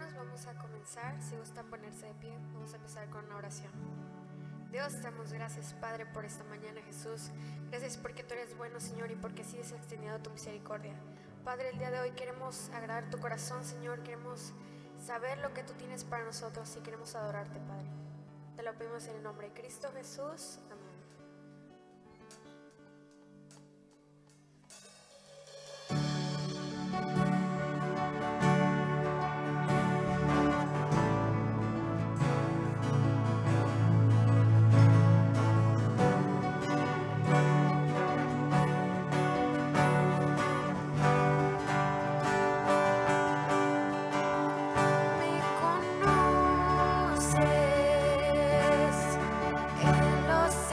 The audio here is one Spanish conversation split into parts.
hermanos, vamos a comenzar. Si gustan ponerse de pie, vamos a empezar con una oración. Dios, te damos gracias, Padre, por esta mañana, Jesús. Gracias porque tú eres bueno, Señor, y porque sigues extendiendo tu misericordia. Padre, el día de hoy queremos agradar tu corazón, Señor. Queremos saber lo que tú tienes para nosotros y queremos adorarte, Padre. Te lo pedimos en el nombre de Cristo Jesús. Amén. Me conoces en los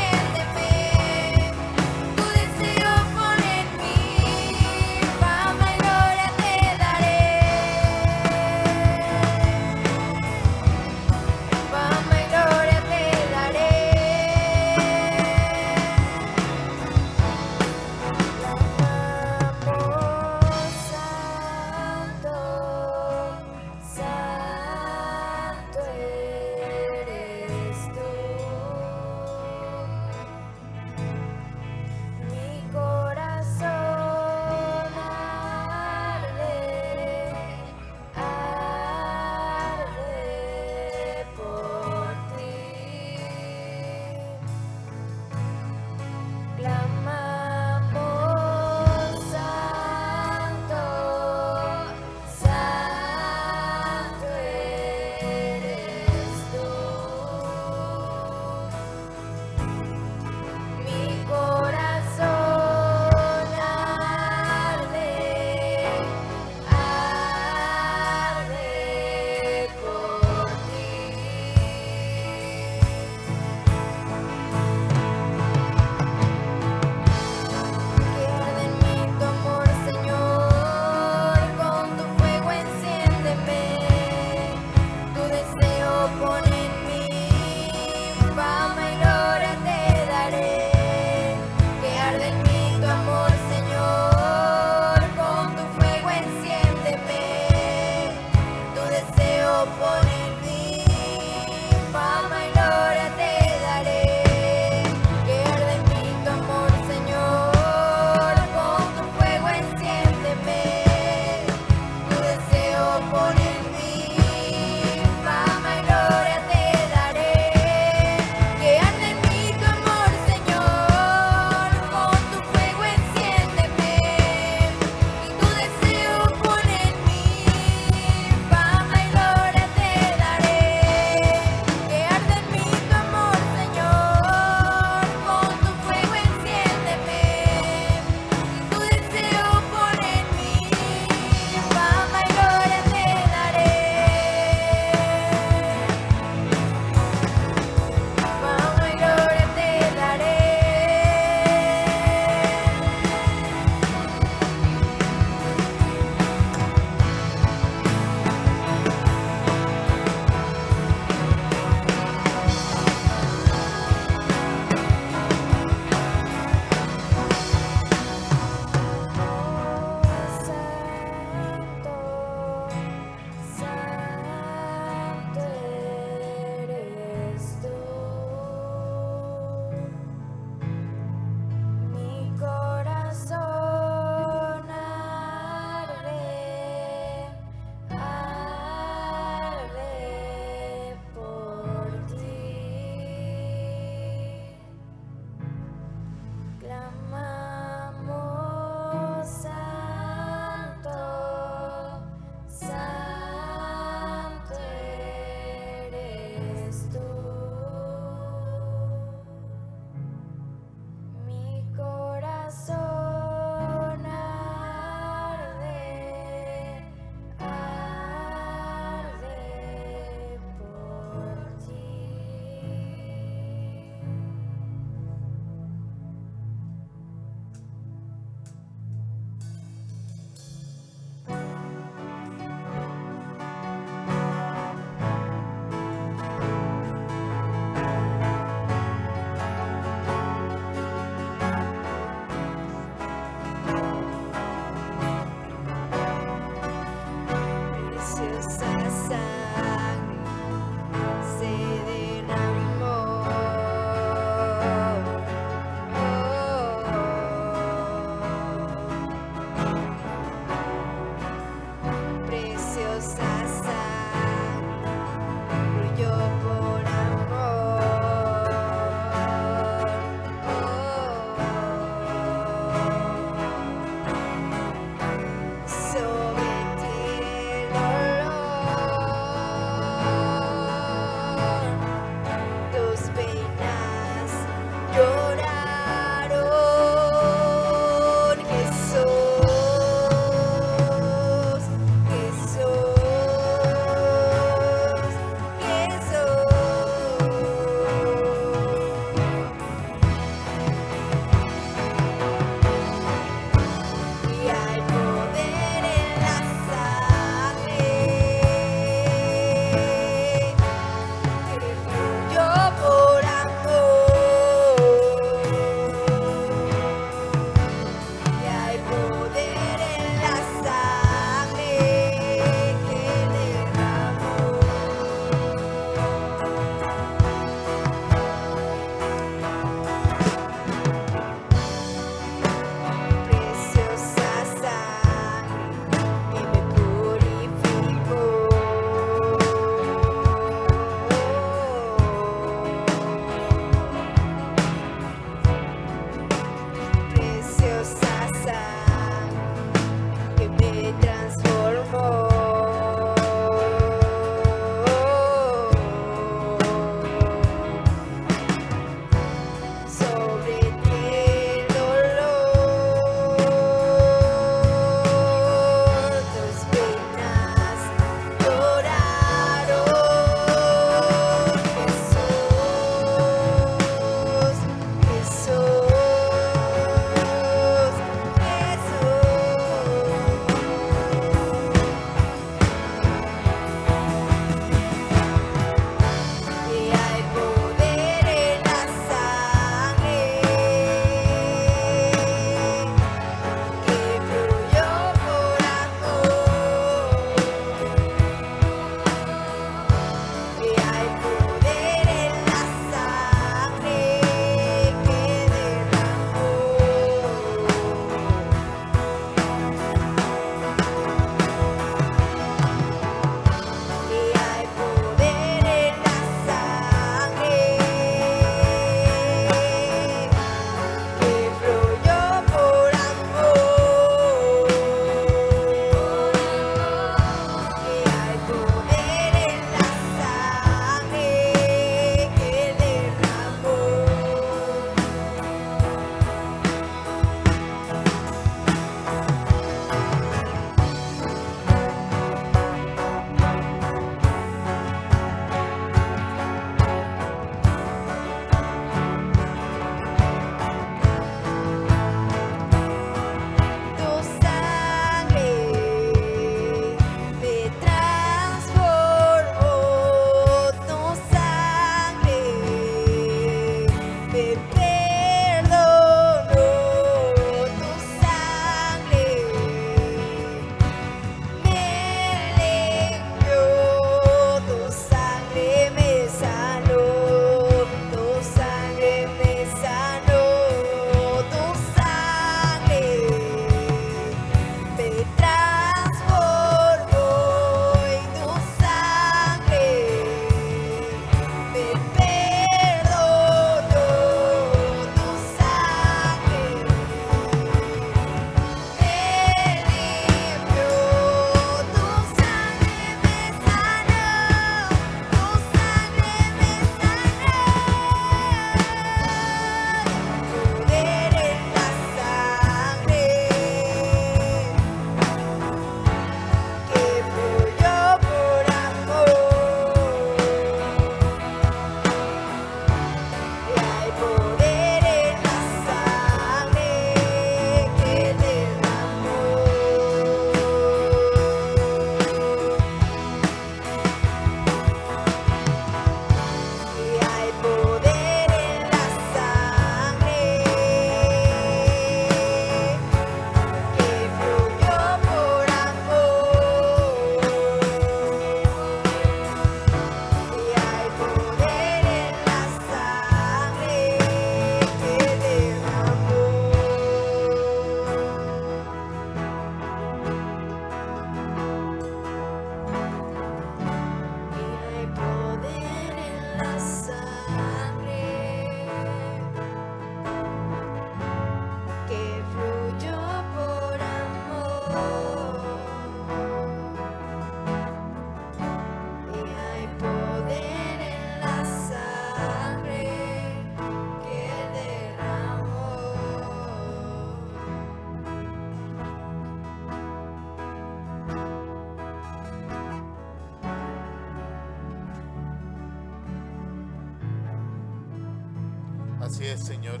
Así es, Señor.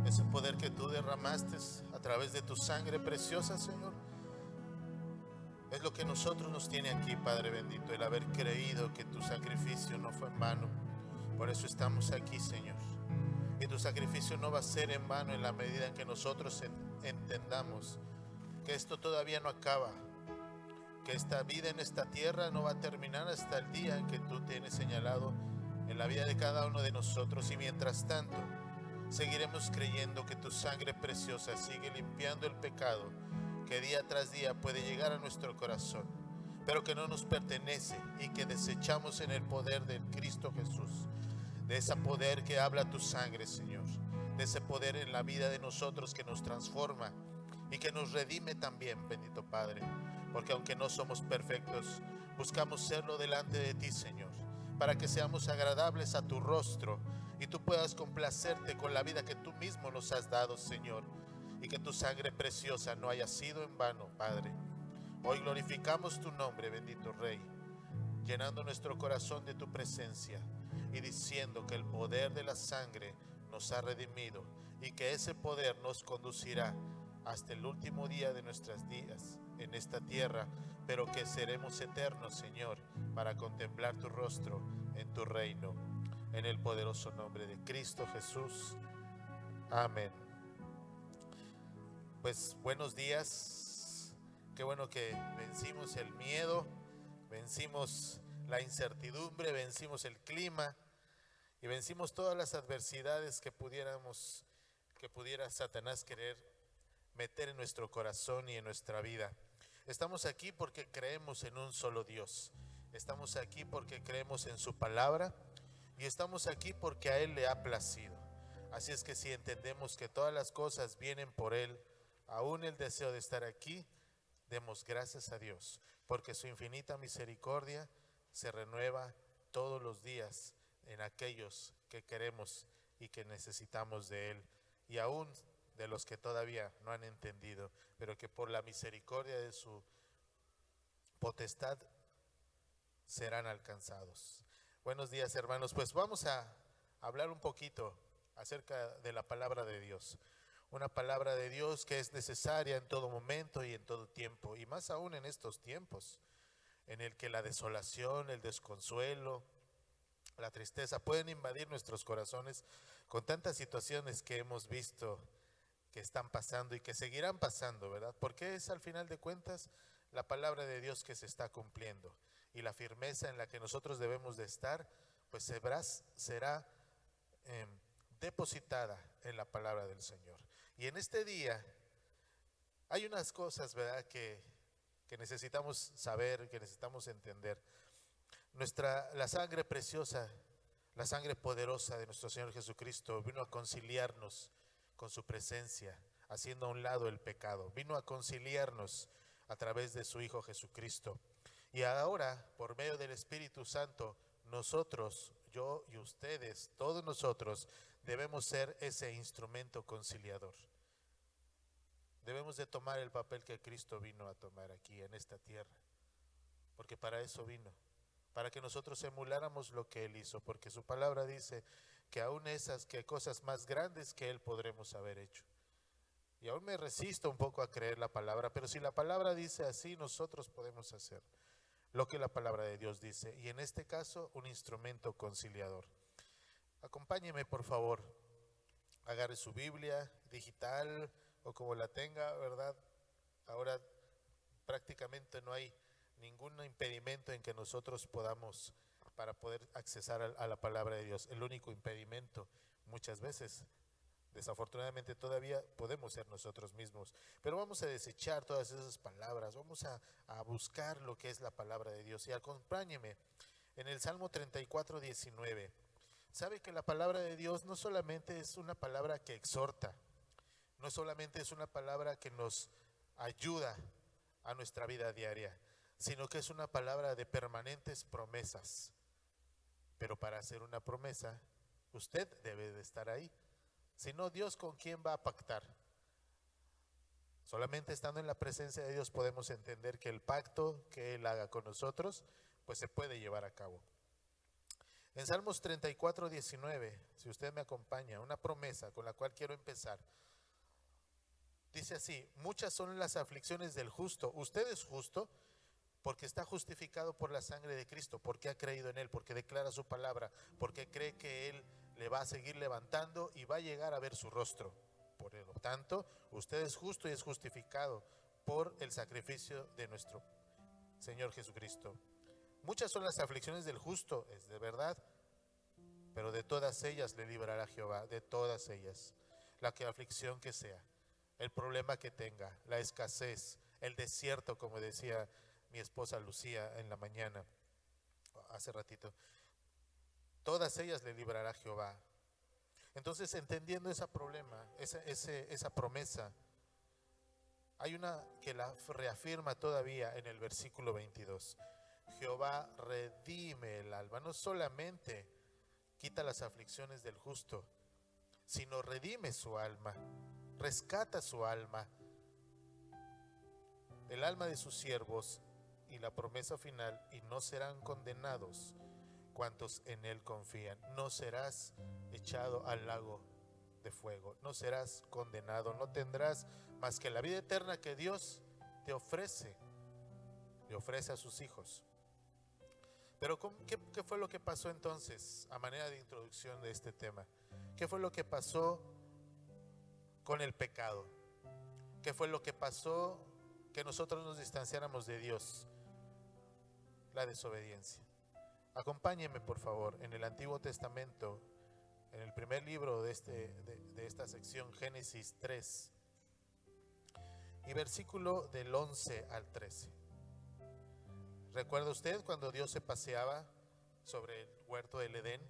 Ese poder que tú derramaste a través de tu sangre preciosa, Señor, es lo que nosotros nos tiene aquí, Padre bendito, el haber creído que tu sacrificio no fue en vano. Por eso estamos aquí, Señor. Y tu sacrificio no va a ser en vano en la medida en que nosotros entendamos que esto todavía no acaba, que esta vida en esta tierra no va a terminar hasta el día en que tú tienes señalado en la vida de cada uno de nosotros. Y mientras tanto, seguiremos creyendo que tu sangre preciosa sigue limpiando el pecado que día tras día puede llegar a nuestro corazón, pero que no nos pertenece y que desechamos en el poder del Cristo Jesús, de ese poder que habla tu sangre, Señor, de ese poder en la vida de nosotros que nos transforma y que nos redime también, bendito Padre, porque aunque no somos perfectos, buscamos serlo delante de ti, Señor, para que seamos agradables a tu rostro y tú puedas complacerte con la vida que tú mismo nos has dado, Señor, y que tu sangre preciosa no haya sido en vano, Padre. Hoy glorificamos tu nombre, bendito Rey, llenando nuestro corazón de tu presencia y diciendo que el poder de la sangre nos ha redimido y que ese poder nos conducirá hasta el último día de nuestros días en esta tierra, pero que seremos eternos, Señor, para contemplar tu rostro en tu reino, en el poderoso nombre de Cristo Jesús. Amén. Pues buenos días. Qué bueno que vencimos el miedo, vencimos la incertidumbre, vencimos el clima y vencimos todas las adversidades que pudiera Satanás querer meter en nuestro corazón y en nuestra vida. Estamos aquí porque creemos en un solo Dios. Estamos aquí porque creemos en su palabra y estamos aquí porque a Él le ha placido. Así es que si entendemos que todas las cosas vienen por Él, aún el deseo de estar aquí, demos gracias a Dios, porque su infinita misericordia se renueva todos los días en aquellos que queremos y que necesitamos de Él, y aún de los que todavía no han entendido, pero que por la misericordia de su potestad serán alcanzados. Buenos días, hermanos. Pues vamos a hablar un poquito acerca de la palabra de Dios. Una palabra de Dios que es necesaria en todo momento y en todo tiempo, y más aún en estos tiempos en el que la desolación, el desconsuelo, la tristeza pueden invadir nuestros corazones con tantas situaciones que hemos visto que están pasando y que seguirán pasando, ¿verdad? Porque es al final de cuentas la palabra de Dios que se está cumpliendo, y la firmeza en la que nosotros debemos de estar pues será depositada en la palabra del Señor. Y en este día hay unas cosas, ¿verdad?, que necesitamos saber, que necesitamos entender. La sangre preciosa, la sangre poderosa de nuestro Señor Jesucristo vino a conciliarnos con su presencia, haciendo a un lado el pecado. Vino a conciliarnos a través de su Hijo Jesucristo. Y ahora, por medio del Espíritu Santo, nosotros, yo y ustedes, todos nosotros, debemos ser ese instrumento conciliador. Debemos de tomar el papel que Cristo vino a tomar aquí en esta tierra, porque para eso vino, para que nosotros emuláramos lo que Él hizo, porque su palabra dice que aún esas cosas más grandes que Él podremos haber hecho. Y aún me resisto un poco a creer la palabra, pero si la palabra dice así, nosotros podemos hacer lo que la palabra de Dios dice, y en este caso un instrumento conciliador. Acompáñeme, por favor, agarre su Biblia digital o como la tenga, ¿verdad? Ahora prácticamente no hay ningún impedimento en que nosotros podamos, para poder accesar a la palabra de Dios. El único impedimento muchas veces, desafortunadamente todavía, podemos ser nosotros mismos, pero vamos a desechar todas esas palabras, vamos a buscar lo que es la palabra de Dios. Y acompáñeme en el Salmo 34, 19. Sabe que la palabra de Dios no solamente es una palabra que exhorta, no solamente es una palabra que nos ayuda a nuestra vida diaria, sino que es una palabra de permanentes promesas. Pero para hacer una promesa, usted debe de estar ahí. Si no, Dios, ¿con quién va a pactar? Solamente estando en la presencia de Dios podemos entender que el pacto que Él haga con nosotros, pues se puede llevar a cabo. En Salmos 34, 19, si usted me acompaña, una promesa con la cual quiero empezar. Dice así: muchas son las aflicciones del justo. Usted es justo porque está justificado por la sangre de Cristo, porque ha creído en Él, porque declara su palabra, porque cree que Él le va a seguir levantando y va a llegar a ver su rostro. Por lo tanto, usted es justo y es justificado por el sacrificio de nuestro Señor Jesucristo. Muchas son las aflicciones del justo, es de verdad, pero de todas ellas le librará Jehová, de todas ellas, la aflicción que sea, el problema que tenga, la escasez, el desierto, como decía mi esposa Lucía en la mañana, hace ratito, todas ellas le librará Jehová. Entonces, entendiendo ese problema, esa promesa, hay una que la reafirma todavía en el versículo 22. Jehová redime el alma, no solamente quita las aflicciones del justo, sino redime su alma, rescata su alma, el alma de sus siervos, y la promesa final: y no serán condenados cuantos en él confían. No serás echado al lago de fuego, no serás condenado, no tendrás más que la vida eterna que Dios te ofrece, le ofrece a sus hijos. Pero ¿qué fue lo que pasó entonces, a manera de introducción de este tema? ¿Qué fue lo que pasó con el pecado? ¿Qué fue lo que pasó que nosotros nos distanciáramos de Dios? La desobediencia. Acompáñenme, por favor, en el Antiguo Testamento, en el primer libro de esta sección, Génesis 3, y versículo del 11 al 13. ¿Recuerda usted cuando Dios se paseaba sobre el huerto del Edén?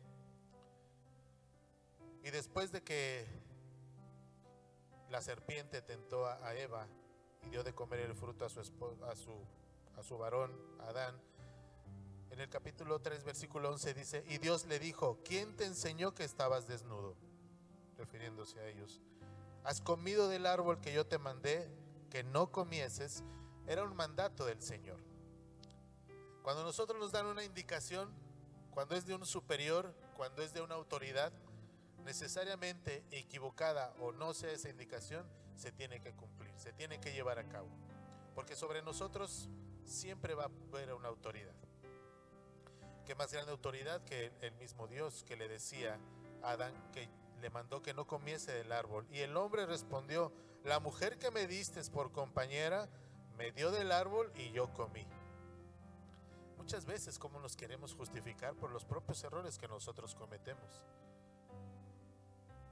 Y después de que la serpiente tentó a Eva y dio de comer el fruto a su varón Adán, en el capítulo 3, versículo 11 dice: y Dios le dijo: ¿quién te enseñó que estabas desnudo? Refiriéndose a ellos. ¿Has comido del árbol que yo te mandé que no comieses? Era un mandato del Señor. Cuando nosotros nos dan una indicación, cuando es de un superior, cuando es de una autoridad, necesariamente, equivocada o no sea esa indicación, se tiene que cumplir, se tiene que llevar a cabo, porque sobre nosotros siempre va a haber una autoridad. ¿Qué más grande autoridad que el mismo Dios, que le decía a Adán que le mandó que no comiese del árbol? Y el hombre respondió: la mujer que me diste por compañera me dio del árbol y yo comí. Muchas veces, ¿cómo nos queremos justificar? Por los propios errores que nosotros cometemos.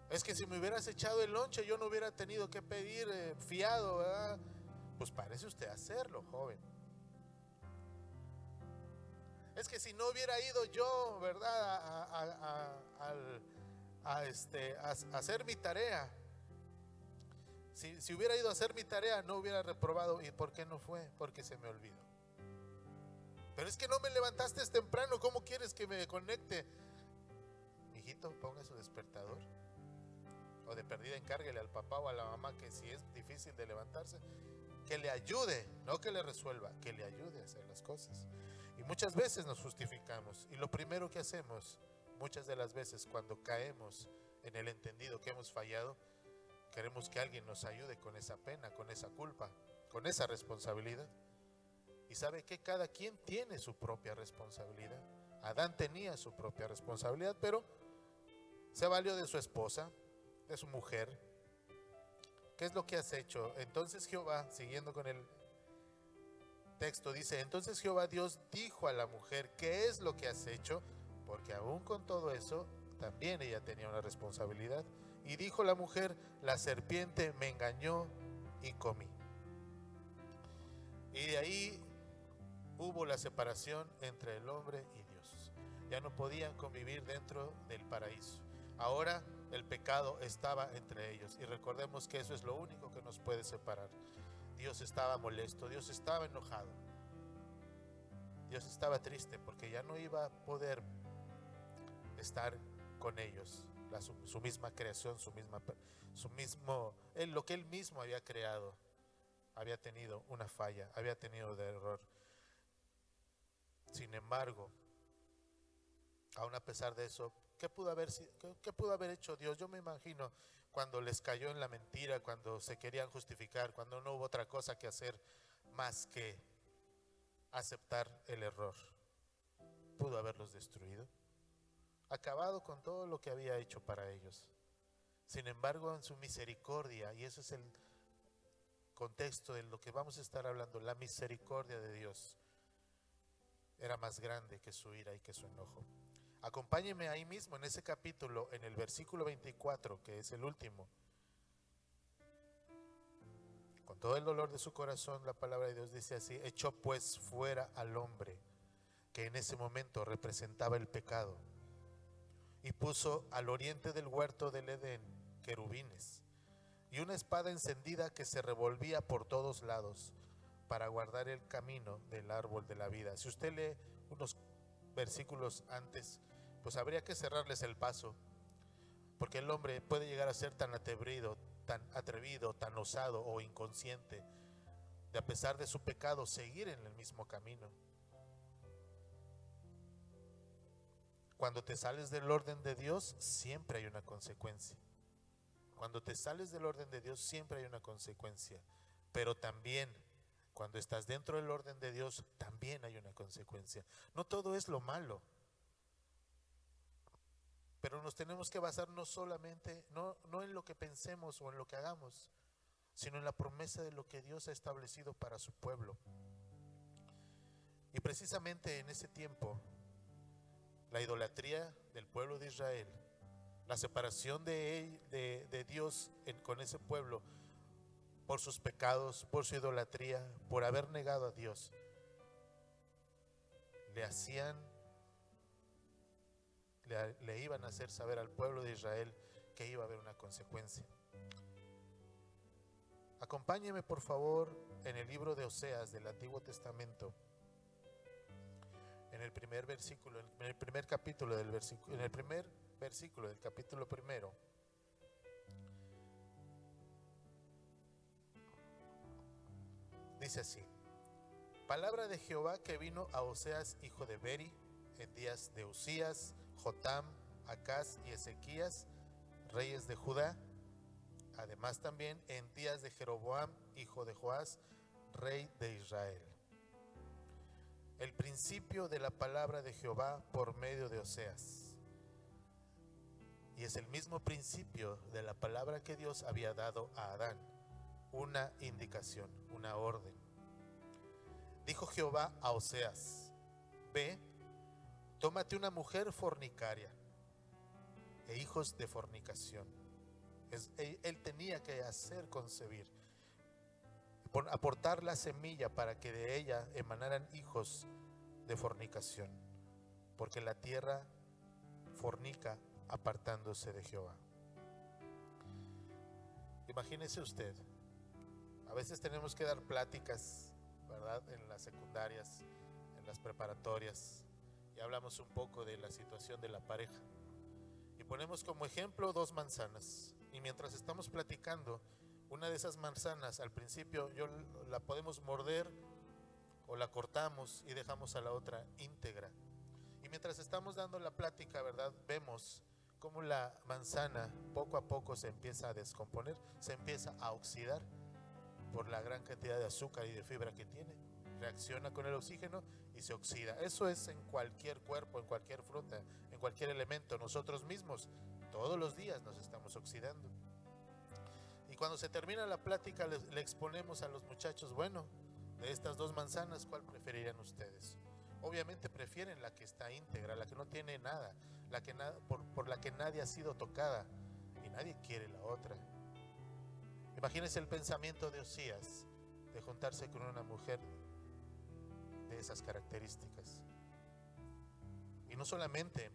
Es que si me hubieras echado el lonche, yo no hubiera tenido que pedir fiado, ¿verdad? Pues parece usted hacerlo, joven. Es que si no hubiera ido yo, ¿verdad?, a hacer mi tarea. Si hubiera ido a hacer mi tarea, no hubiera reprobado. ¿Y por qué no fue? Porque se me olvidó. Pero es que no me levantaste temprano, ¿cómo quieres que me conecte? Hijito, ponga su despertador. O de perdida encárguele al papá o a la mamá que si es difícil de levantarse, que le ayude, no que le resuelva, que le ayude a hacer las cosas. Y muchas veces nos justificamos, y lo primero que hacemos muchas de las veces cuando caemos en el entendido que hemos fallado, queremos que alguien nos ayude con esa pena, con esa culpa, con esa responsabilidad. Y sabe que cada quien tiene su propia responsabilidad. Adán tenía su propia responsabilidad, pero se valió de su esposa, de su mujer. ¿Qué es lo que has hecho? Entonces Jehová, siguiendo con el texto, dice: entonces Jehová Dios dijo a la mujer: ¿qué es lo que has hecho? Porque aún con todo eso, también ella tenía una responsabilidad. Y dijo la mujer: la serpiente me engañó y comí. Y de ahí hubo la separación entre el hombre y Dios. Ya no podían convivir dentro del paraíso. Ahora el pecado estaba entre ellos. Y recordemos que eso es lo único que nos puede separar. Dios estaba molesto, Dios estaba enojado, Dios estaba triste porque ya no iba a poder estar con ellos. Su misma creación, lo que él mismo había creado, había tenido una falla, había tenido de error. Sin embargo, Aún a pesar de eso, qué pudo haber hecho Dios? Yo me imagino cuando les cayó en la mentira, cuando se querían justificar, cuando no hubo otra cosa que hacer más que aceptar el error. Pudo haberlos destruido, acabado con todo lo que había hecho para ellos. Sin embargo, en su misericordia, y ese es el contexto de lo que vamos a estar hablando, la misericordia de Dios era más grande que su ira y que su enojo. Acompáñenme ahí mismo en ese capítulo, en el versículo 24, que es el último. Con todo el dolor de su corazón, la palabra de Dios dice así: echó pues fuera al hombre que en ese momento representaba el pecado, y puso al oriente del huerto del Edén querubines y una espada encendida que se revolvía por todos lados para guardar el camino del árbol de la vida. Si usted lee unos versículos antes, pues habría que cerrarles el paso, porque el hombre puede llegar a ser tan atrevido, tan osado o inconsciente de, a pesar de su pecado, seguir en el mismo camino. Cuando te sales del orden de Dios, siempre hay una consecuencia. Cuando te sales del orden de Dios, siempre hay una consecuencia. Pero también, cuando estás dentro del orden de Dios, también hay una consecuencia. No todo es lo malo, pero nos tenemos que basar no solamente, no en lo que pensemos o en lo que hagamos, sino en la promesa de lo que Dios ha establecido para su pueblo. Y precisamente en ese tiempo, la idolatría del pueblo de Israel, la separación de Dios con ese pueblo por sus pecados, por su idolatría, por haber negado a Dios, le iban a hacer saber al pueblo de Israel que iba a haber una consecuencia. Acompáñeme por favor en el libro de Oseas del Antiguo Testamento, en el primer versículo, en el primer capítulo del versículo, en el primer versículo del capítulo primero. Dice así: palabra de Jehová que vino a Oseas hijo de Beri en días de Usías, Jotam, Acaz y Ezequías, reyes de Judá, además también en días de Jeroboam hijo de Joás, rey de Israel. El principio de la palabra de Jehová por medio de Oseas. Y es el mismo principio de la palabra que Dios había dado a Adán, una indicación, una orden. Dijo Jehová a Oseas: ve, tómate una mujer fornicaria e hijos de fornicación. Él tenía que hacer concebir, aportar la semilla para que de ella emanaran hijos de fornicación, porque la tierra fornica apartándose de Jehová. Imagínese usted, a veces tenemos que dar pláticas, ¿verdad?, en las secundarias, en las preparatorias, y hablamos un poco de la situación de la pareja y ponemos como ejemplo 2 manzanas, y mientras estamos platicando, una de esas manzanas al principio la podemos morder o la cortamos y dejamos a la otra íntegra, y mientras estamos dando la plática, ¿verdad?, vemos cómo la manzana poco a poco se empieza a descomponer, se empieza a oxidar por la gran cantidad de azúcar y de fibra que tiene. Reacciona con el oxígeno y se oxida. Eso es en cualquier cuerpo, en cualquier fruta, en cualquier elemento. Nosotros mismos todos los días nos estamos oxidando. Y cuando se termina la plática, le exponemos a los muchachos: bueno, de estas 2 manzanas, ¿cuál preferirían ustedes? Obviamente prefieren la que está íntegra, la que no tiene nada, por la que nadie ha sido tocada, y nadie quiere la otra. Imagínense el pensamiento de Osías de juntarse con una mujer de esas características. Y no solamente,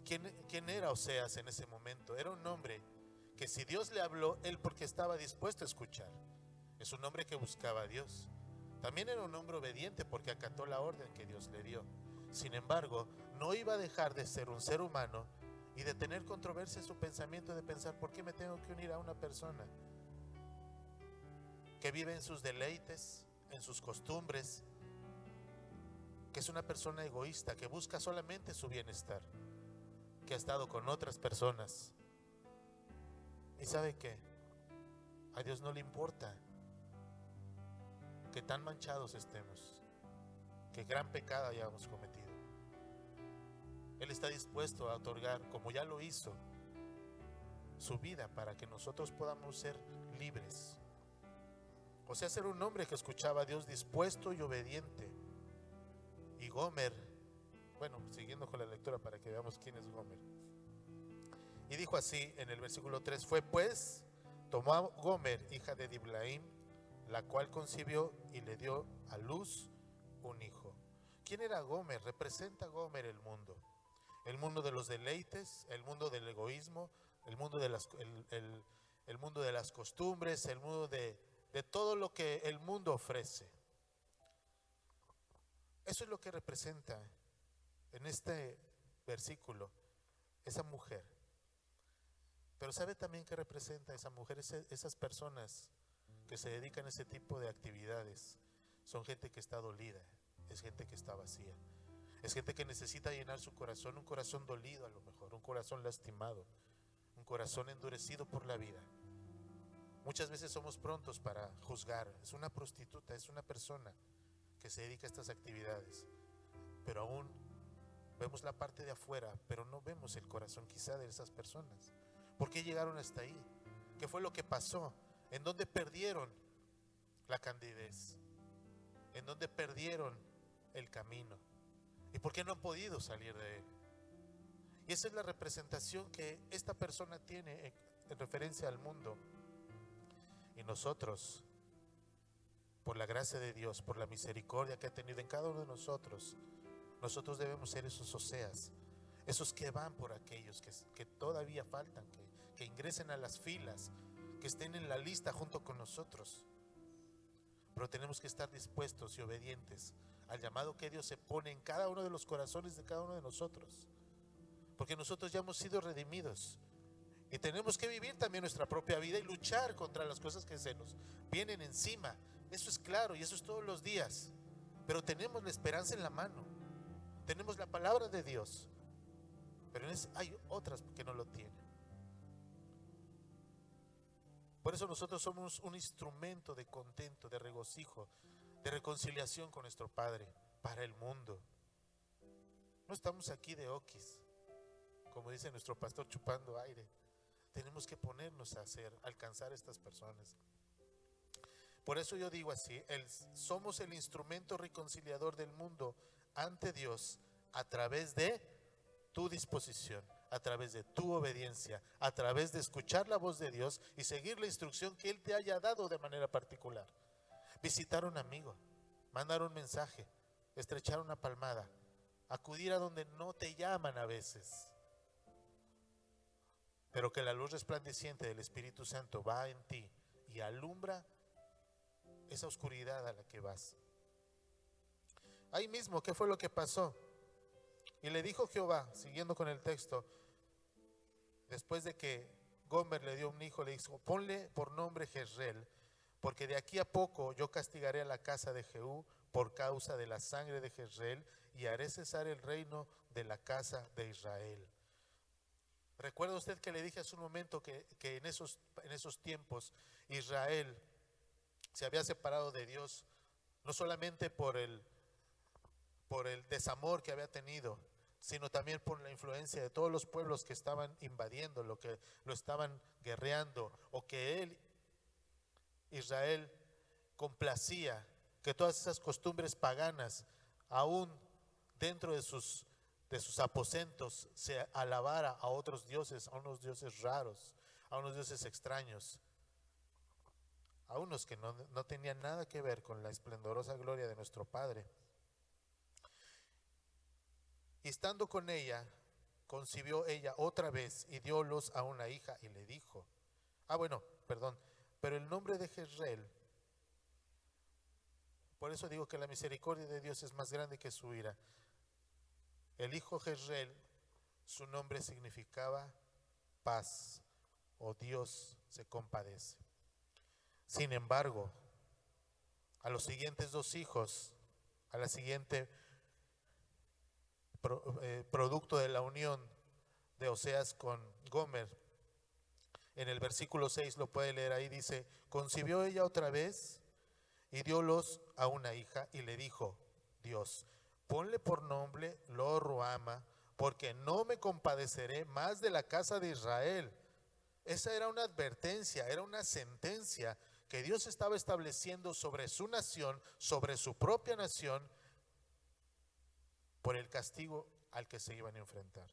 ¿quién era Oseas en ese momento? Era un hombre que, si Dios le habló, él porque estaba dispuesto a escuchar. Es un hombre que buscaba a Dios. También era un hombre obediente porque acató la orden que Dios le dio. Sin embargo, no iba a dejar de ser un ser humano y de tener controversia en su pensamiento, de pensar: ¿por qué me tengo que unir a una persona que vive en sus deleites, en sus costumbres, que es una persona egoísta, que busca solamente su bienestar, que ha estado con otras personas. ¿Y sabe qué? A Dios no le importa que tan manchados estemos, que gran pecado hayamos cometido. Él está dispuesto a otorgar, como ya lo hizo, su vida para que nosotros podamos ser libres. O sea, ser un hombre que escuchaba a Dios, dispuesto y obediente. Y Gomer, bueno, siguiendo con la lectura para que veamos quién es Gomer. Y dijo así en el versículo 3: fue pues, tomó a Gomer, hija de Diblaim, la cual concibió y le dio a luz un hijo. ¿Quién era Gomer? Representa Gomer el mundo de los deleites, el mundo del egoísmo, el mundo de el mundo de las costumbres, el mundo de todo lo que el mundo ofrece. Eso es lo que representa en este versículo esa mujer. Pero ¿sabe también qué representa esa mujer? Esas personas que se dedican a ese tipo de actividades son gente que está dolida, es gente que está vacía, es gente que necesita llenar su corazón, un corazón dolido a lo mejor, un corazón lastimado, un corazón endurecido por la vida. Muchas veces somos prontos para juzgar, es una prostituta, es una persona que se dedica a estas actividades, pero aún vemos la parte de afuera, pero no vemos el corazón quizá de esas personas. ¿Por qué llegaron hasta ahí? ¿Qué fue lo que pasó? ¿En dónde perdieron la candidez? ¿En dónde perdieron el camino? ¿Y por qué no han podido salir de él? Y esa es la representación que esta persona tiene en referencia al mundo. Y nosotros, por la gracia de Dios, por la misericordia que ha tenido en cada uno de nosotros, nosotros debemos ser esos Oseas, esos que van por aquellos que todavía faltan, que ingresen a las filas, que estén en la lista junto con nosotros. Pero tenemos que estar dispuestos y obedientes al llamado que Dios se pone en cada uno de los corazones de cada uno de nosotros, porque nosotros ya hemos sido redimidos y tenemos que vivir también nuestra propia vida y luchar contra las cosas que se nos vienen encima. Eso es claro y eso es todos los días, pero tenemos la esperanza en la mano, tenemos la palabra de Dios, pero hay otras que no lo tienen. Por eso nosotros somos un instrumento de contento, de regocijo, de reconciliación con nuestro Padre para el mundo. No estamos aquí de oquis, como dice nuestro pastor, chupando aire. Tenemos que ponernos a alcanzar a estas personas. Por eso yo digo así, somos el instrumento reconciliador del mundo ante Dios a través de tu disposición, a través de tu obediencia, a través de escuchar la voz de Dios y seguir la instrucción que Él te haya dado de manera particular. Visitar a un amigo, mandar un mensaje, estrechar una palmada, acudir a donde no te llaman a veces, pero que la luz resplandeciente del Espíritu Santo va en ti y alumbra esa oscuridad a la que vas. Ahí mismo, ¿qué fue lo que pasó? Y le dijo Jehová, siguiendo con el texto, después de que Gomer le dio un hijo, le dijo: ponle por nombre Jezreel, porque de aquí a poco yo castigaré a la casa de Jehú por causa de la sangre de Jezreel, y haré cesar el reino de la casa de Israel. ¿Recuerda usted que le dije hace un momento que en esos tiempos Israel se había separado de Dios, no solamente por el desamor que había tenido, sino también por la influencia de todos los pueblos que estaban invadiendo, que lo estaban guerreando, o que Israel, complacía que todas esas costumbres paganas, aún dentro de sus aposentos, se alabara a otros dioses, a unos dioses raros, a unos dioses extraños, a unos que no tenían nada que ver con la esplendorosa gloria de nuestro Padre. Y estando con ella, concibió ella otra vez y dio luz a una hija y le dijo, pero el nombre de Jezreel, por eso digo que la misericordia de Dios es más grande que su ira. El hijo Jezreel, su nombre significaba paz, o Dios se compadece. Sin embargo, a los siguientes dos hijos, a la siguiente producto de la unión de Oseas con Gomer. En el versículo 6 lo puede leer ahí, dice: concibió ella otra vez y diólos a una hija, y le dijo Dios: ponle por nombre Lo-ruhama, porque no me compadeceré más de la casa de Israel. Esa era una advertencia, era una sentencia que Dios estaba estableciendo sobre su nación, sobre su propia nación, por el castigo al que se iban a enfrentar.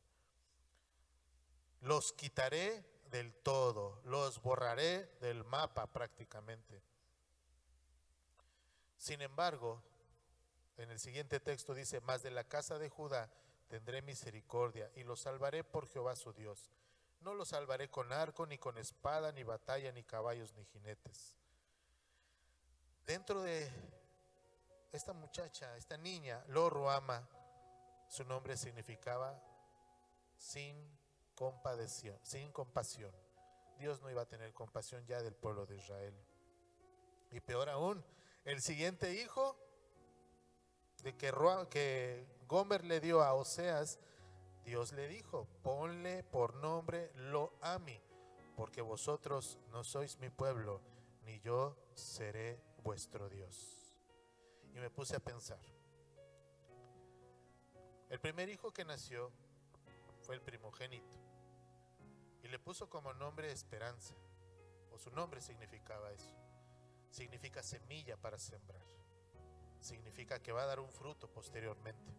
Los quitaré del todo, los borraré del mapa prácticamente. Sin embargo, en el siguiente texto dice: mas de la casa de Judá tendré misericordia y los salvaré por Jehová su Dios. No los salvaré con arco, ni con espada, ni batalla, ni caballos, ni jinetes. Dentro de esta muchacha, esta niña, Lo-ruhama, su nombre significaba sin compasión, sin compasión. Dios no iba a tener compasión ya del pueblo de Israel. Y peor aún, el siguiente hijo de que Gomer le dio a Oseas, Dios le dijo: ponle por nombre Lo-ami, porque vosotros no sois mi pueblo, ni yo seré vuestro Dios. Y me puse a pensar, el primer hijo que nació fue el primogénito, y le puso como nombre Esperanza, o su nombre significaba eso. Significa semilla para sembrar, significa que va a dar un fruto posteriormente.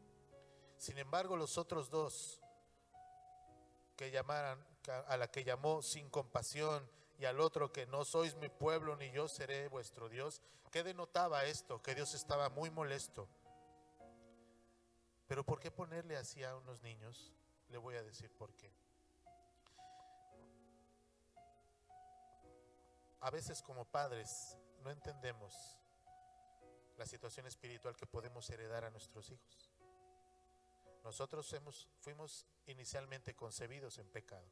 Sin embargo, los otros dos a la que llamó sin compasión, y al otro que no sois mi pueblo ni yo seré vuestro Dios, ¿qué denotaba esto? Que Dios estaba muy molesto. Pero ¿por qué ponerle así a unos niños? Le voy a decir por qué. A veces como padres no entendemos la situación espiritual que podemos heredar a nuestros hijos. Nosotros fuimos inicialmente concebidos en pecado.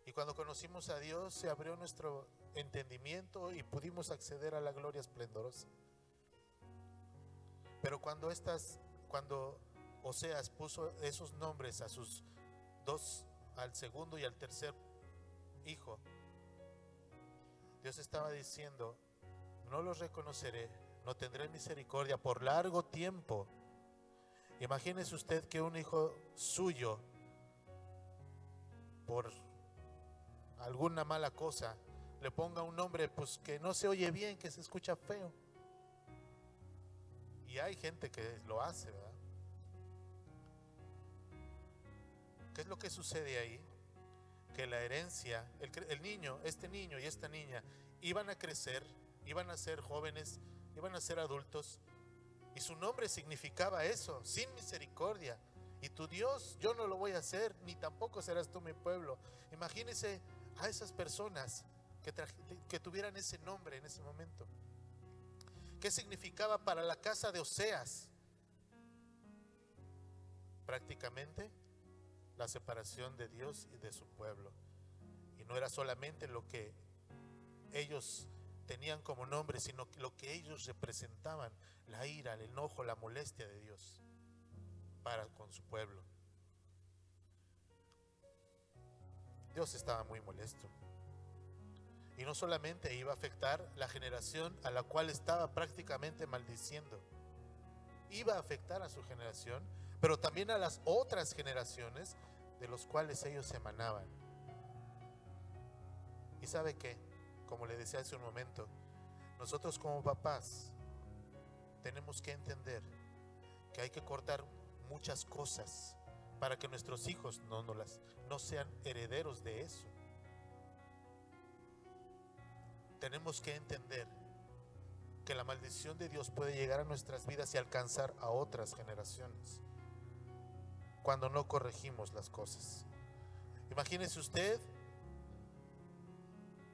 Y cuando conocimos a Dios, se abrió nuestro entendimiento y pudimos acceder a la gloria esplendorosa. Pero cuando Oseas puso esos nombres a sus dos, al segundo y al tercer hijo, Dios estaba diciendo: no los reconoceré, no tendré misericordia por largo tiempo. Imagínese usted que un hijo suyo, por alguna mala cosa, le ponga un nombre pues que no se oye bien, que se escucha feo. Y hay gente que lo hace, ¿verdad? ¿Qué es lo que sucede ahí? Que la herencia, este niño y esta niña iban a crecer, iban a ser jóvenes, iban a ser adultos, y su nombre significaba eso: sin misericordia. Y tu Dios yo no lo voy a hacer, ni tampoco serás tú mi pueblo. Imagínese a esas personas que tuvieran ese nombre en ese momento. ¿Qué significaba para la casa de Oseas? Prácticamente la separación de Dios y de su pueblo. Y no era solamente lo que ellos tenían como nombre, sino lo que ellos representaban: la ira, el enojo, la molestia de Dios para con su pueblo. Dios estaba muy molesto. Y no solamente iba a afectar la generación a la cual estaba prácticamente maldiciendo, iba a afectar a su generación, pero también a las otras generaciones de los cuales ellos emanaban. ¿Y sabe qué? Como le decía hace un momento, nosotros como papás tenemos que entender que hay que cortar muchas cosas para que nuestros hijos no sean herederos de eso. Tenemos que entender que la maldición de Dios puede llegar a nuestras vidas y alcanzar a otras generaciones cuando no corregimos las cosas. Imagínese usted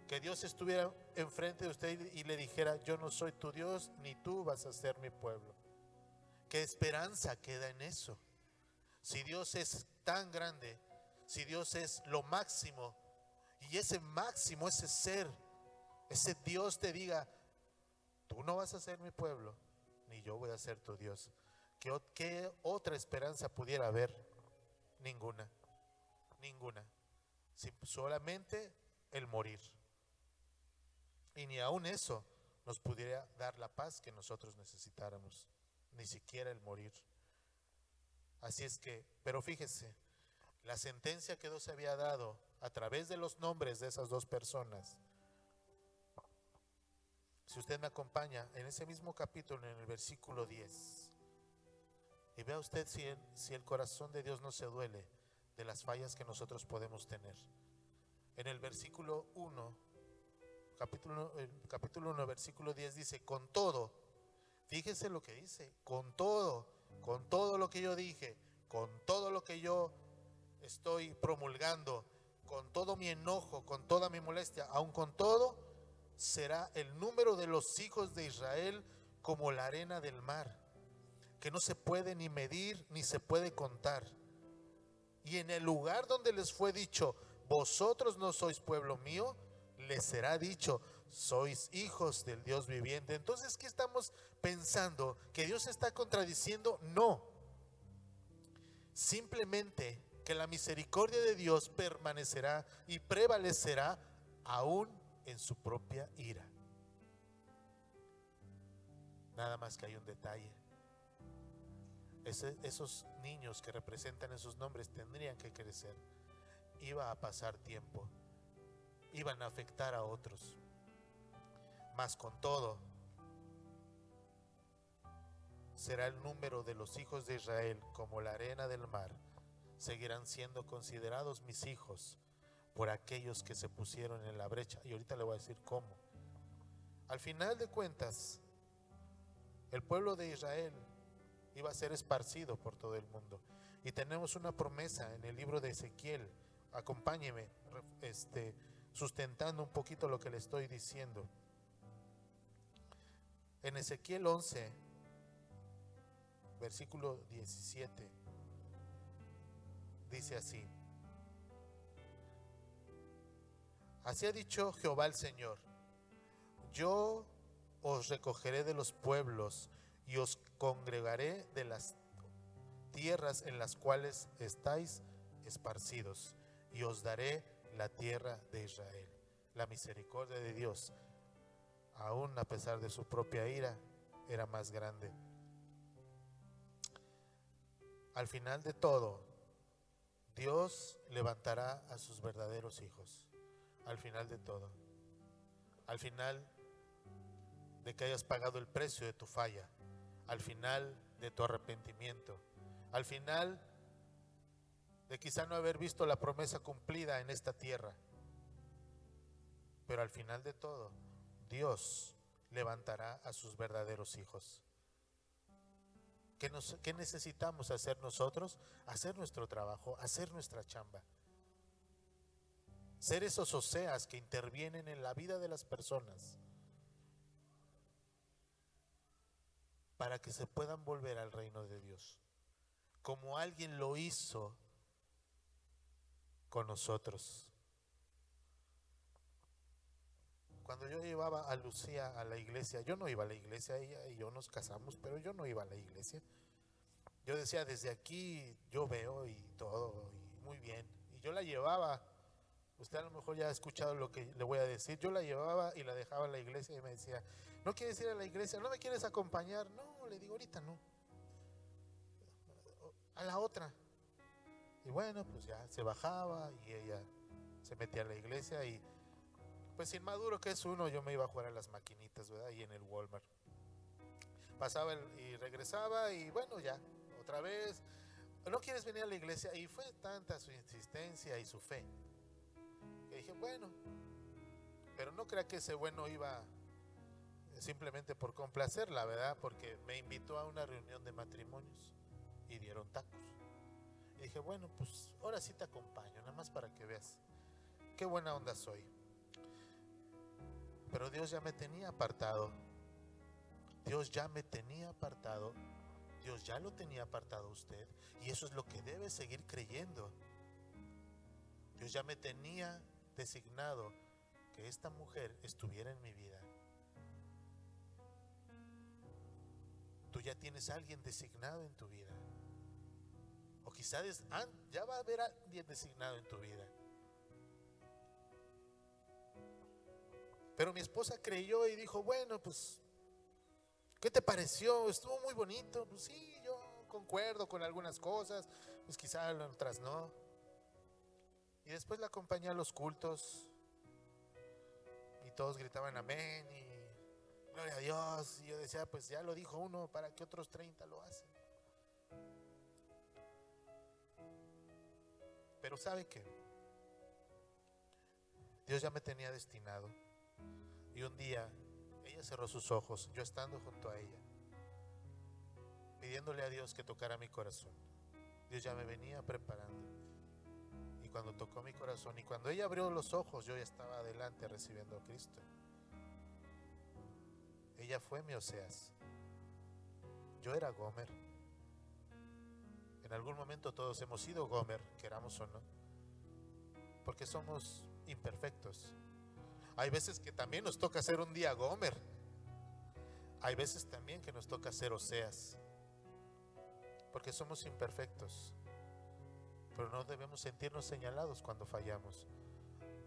que Dios estuviera enfrente de usted y le dijera: yo no soy tu Dios, ni tú vas a ser mi pueblo. ¿Qué esperanza queda en eso? Si Dios es tan grande, si Dios es lo máximo, y ese máximo, ese ser, ese Dios te diga: tú no vas a ser mi pueblo, ni yo voy a ser tu Dios. ¿Qué otra esperanza pudiera haber? Ninguna, ninguna. Solamente el morir. Y ni aun eso nos pudiera dar la paz que nosotros necesitáramos, ni siquiera el morir. Así es que, pero fíjese, la sentencia que Dios había dado a través de los nombres de esas dos personas. Si usted me acompaña en ese mismo capítulo, en el versículo 10, y vea usted si el corazón de Dios no se duele de las fallas que nosotros podemos tener. En el versículo 1, capítulo 1, versículo 10 dice, con todo, fíjese lo que dice, con todo lo que yo dije, con todo lo que yo estoy promulgando, con todo mi enojo, con toda mi molestia, aun con todo, será el número de los hijos de Israel como la arena del mar, que no se puede ni medir ni se puede contar. Y en el lugar donde les fue dicho, vosotros no sois pueblo mío, les será dicho, sois hijos del Dios viviente. Entonces, ¿qué estamos pensando? ¿Que Dios está contradiciendo? No. Simplemente que la misericordia de Dios permanecerá y prevalecerá aún en su propia ira. Nada más que hay un detalle. Esos niños que representan esos nombres tendrían que crecer. Iba a pasar tiempo. Iban a afectar a otros. Mas con todo, será el número de los hijos de Israel como la arena del mar. Seguirán siendo considerados mis hijos por aquellos que se pusieron en la brecha. Y ahorita le voy a decir cómo. Al final de cuentas, el pueblo de Israel iba a ser esparcido por todo el mundo. Y tenemos una promesa en el libro de Ezequiel. Acompáñeme, sustentando un poquito lo que le estoy diciendo. En Ezequiel 11, versículo 17, dice así: así ha dicho Jehová el Señor, yo os recogeré de los pueblos y os congregaré de las tierras en las cuales estáis esparcidos, y os daré la tierra de Israel. La misericordia de Dios, aún a pesar de su propia ira, era más grande. Al final de todo, Dios levantará a sus verdaderos hijos. Al final de todo, al final de que hayas pagado el precio de tu falla, al final de tu arrepentimiento, al final de quizá no haber visto la promesa cumplida en esta tierra, pero al final de todo, Dios levantará a sus verdaderos hijos. ¿Qué necesitamos hacer nosotros? Hacer nuestro trabajo, hacer nuestra chamba. Ser esos Oseas que intervienen en la vida de las personas para que se puedan volver al reino de Dios, como alguien lo hizo con nosotros. Cuando yo llevaba a Lucía a la iglesia, yo no iba a la iglesia, ella y yo nos casamos, pero yo no iba a la iglesia. Yo decía, desde aquí yo veo y todo, y muy bien. Y yo la llevaba, usted a lo mejor ya ha escuchado lo que le voy a decir, yo la llevaba y la dejaba en la iglesia y me decía, ¿no quieres ir a la iglesia? ¿No me quieres acompañar? No, le digo, ahorita no. A la otra. Y bueno, pues ya se bajaba y ella se metía a la iglesia y pues inmaduro que es uno, yo me iba a jugar a las maquinitas, ¿verdad? Ahí en el Walmart. Pasaba y regresaba y bueno, ya, otra vez. ¿No quieres venir a la iglesia? Y fue tanta su insistencia y su fe que dije, bueno, pero no crea que ese bueno iba simplemente por complacerla, ¿verdad? Porque me invitó a una reunión de matrimonios y dieron tacos. Y dije, bueno, pues ahora sí te acompaño, nada más para que veas qué buena onda soy. Pero Dios ya me tenía apartado. Dios ya me tenía apartado. Dios ya lo tenía apartado a usted. Y eso es lo que debe seguir creyendo. Dios ya me tenía designado que esta mujer estuviera en mi vida. tú ya tienes a alguien designado en tu vida. O quizás ya va a haber alguien designado en tu vida. Pero mi esposa creyó y dijo, bueno, pues, ¿qué te pareció? Estuvo muy bonito. Pues sí, yo concuerdo con algunas cosas, pues quizás otras no. Y después la acompañé a los cultos y todos gritaban amén y gloria a Dios. Y yo decía, pues ya lo dijo uno, ¿para qué otros 30 lo hacen? Pero ¿sabe qué? Dios ya me tenía destinado. Y un día ella cerró sus ojos, yo estando junto a ella, pidiéndole a Dios que tocara mi corazón. Dios ya me venía preparando. Y cuando tocó mi corazón y cuando ella abrió los ojos, yo ya estaba adelante recibiendo a Cristo. Ella fue mi Oseas. Yo era Gomer. En algún momento todos hemos sido Gomer, queramos o no, porque somos imperfectos. Hay veces que también nos toca ser un día Gomer. Hay veces también que nos toca ser Oseas, porque somos imperfectos. Pero no debemos sentirnos señalados cuando fallamos,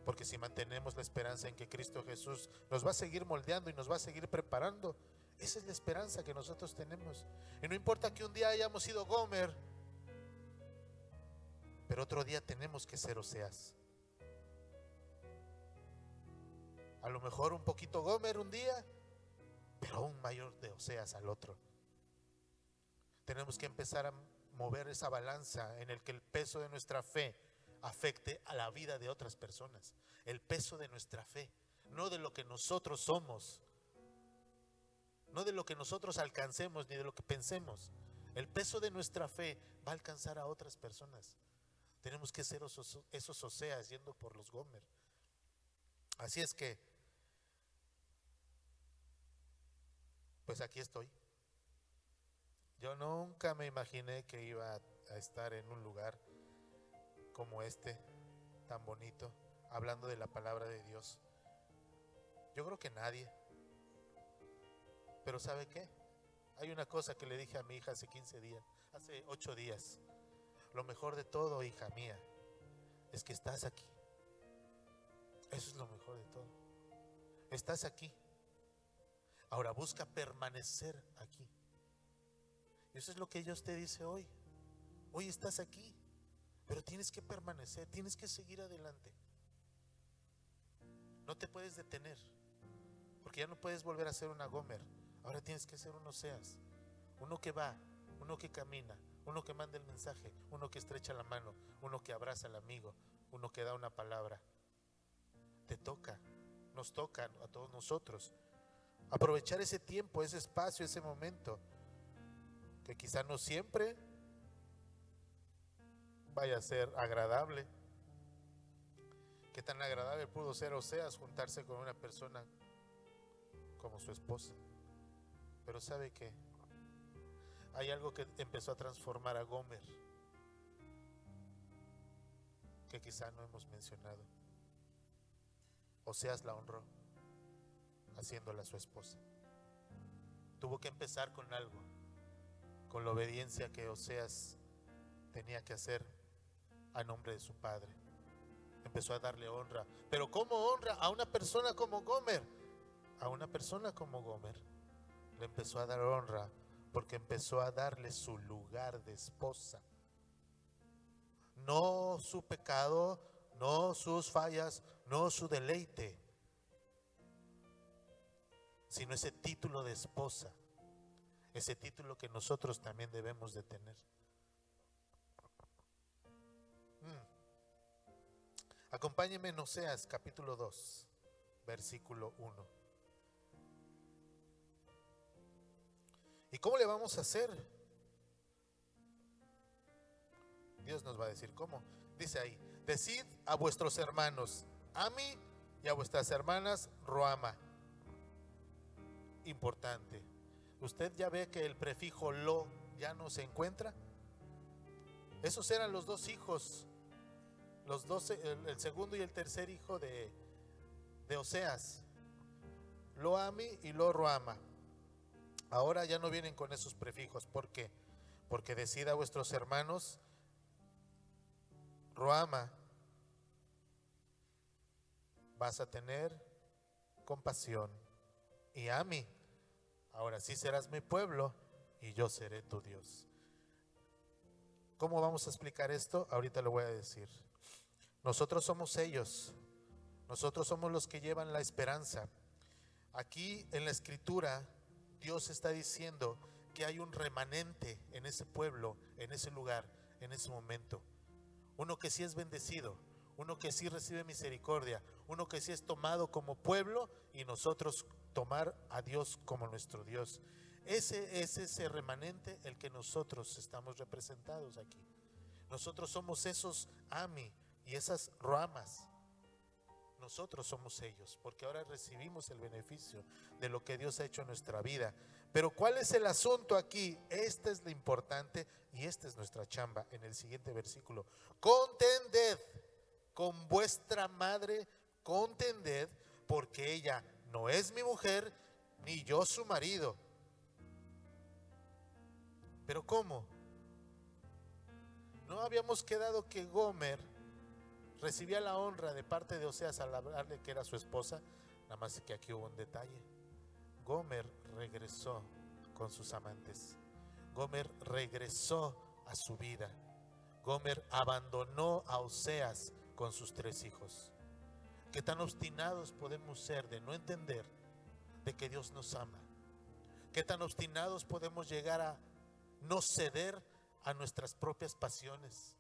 porque si mantenemos la esperanza en que Cristo Jesús nos va a seguir moldeando y nos va a seguir preparando, esa es la esperanza que nosotros tenemos. Y no importa que un día hayamos sido Gomer, pero otro día tenemos que ser Oseas. A lo mejor un poquito Gomer un día, pero aún mayor de Oseas al otro. Tenemos que empezar a mover esa balanza en el que el peso de nuestra fe afecte a la vida de otras personas. El peso de nuestra fe, no de lo que nosotros somos, no de lo que nosotros alcancemos ni de lo que pensemos. El peso de nuestra fe va a alcanzar a otras personas. Tenemos que ser esos Oseas yendo por los Gomer. Así es que, pues aquí estoy. Yo nunca me imaginé que iba a estar en un lugar como este, tan bonito, hablando de la palabra de Dios. Yo creo que nadie. Pero ¿sabe qué? Hay una cosa que le dije a mi hija hace 8 días. Lo mejor de todo, hija mía, es que estás aquí. Eso es lo mejor de todo. Estás aquí. Ahora busca permanecer aquí. Y eso es lo que Dios te dice hoy. Hoy estás aquí, pero tienes que permanecer, tienes que seguir adelante. No te puedes detener, porque ya no puedes volver a ser una Gomer. Ahora tienes que ser un Oseas, uno que va, uno que camina, uno que manda el mensaje, uno que estrecha la mano, uno que abraza al amigo, uno que da una palabra. Te toca, nos toca a todos nosotros aprovechar ese tiempo, ese espacio, ese momento, que quizá no siempre vaya a ser agradable. Qué tan agradable pudo ser Oseas juntarse con una persona como su esposa. Pero ¿sabe qué? Hay algo que empezó a transformar a Gomer, que quizá no hemos mencionado. Oseas la honró, haciéndola su esposa. Tuvo que empezar con algo, con la obediencia que Oseas tenía que hacer a nombre de su padre. Empezó a darle honra. Pero ¿cómo honra a una persona como Gomer? A una persona como Gomer le empezó a dar honra porque empezó a darle su lugar de esposa. No su pecado, no sus fallas, no su deleite, sino ese título de esposa, ese título que nosotros también debemos de tener. Acompáñenme en Oseas capítulo 2, versículo 1. ¿Y cómo le vamos a hacer? Dios nos va a decir cómo. Dice ahí: decid a vuestros hermanos Ami y a vuestras hermanas Ruama. Importante. Usted ya ve que el prefijo lo ya no se encuentra. Esos eran los dos hijos, los dos, el segundo y el tercer hijo de Oseas, Lo Ami y Lo Ruama. Ahora ya no vienen con esos prefijos. ¿Por qué? Porque decid a vuestros hermanos, Ruama, vas a tener compasión, y a mí, ahora sí serás mi pueblo y yo seré tu Dios. ¿Cómo vamos a explicar esto? Ahorita lo voy a decir. Nosotros somos ellos, nosotros somos los que llevan la esperanza. Aquí en la escritura Dios está diciendo que hay un remanente en ese pueblo, en ese lugar, en ese momento. Uno que sí es bendecido, uno que sí recibe misericordia, uno que sí es tomado como pueblo, y nosotros tomar a Dios como nuestro Dios. Ese es ese remanente el que nosotros estamos representados aquí. Nosotros somos esos Ami y esas ramas. Nosotros somos ellos, porque ahora recibimos el beneficio de lo que Dios ha hecho en nuestra vida. Pero ¿cuál es el asunto aquí? Este es lo importante y esta es nuestra chamba. En el siguiente versículo: contended con vuestra madre, contended, porque ella no es mi mujer, ni yo su marido. ¿Pero cómo? ¿No habíamos quedado que Gomer recibía la honra de parte de Oseas al hablarle que era su esposa? Nada más que aquí hubo un detalle. Gomer regresó con sus amantes. Gomer regresó a su vida. Gomer abandonó a Oseas con sus 3 hijos. ¿Qué tan obstinados podemos ser de no entender de que Dios nos ama? ¿Qué tan obstinados podemos llegar a no ceder a nuestras propias pasiones,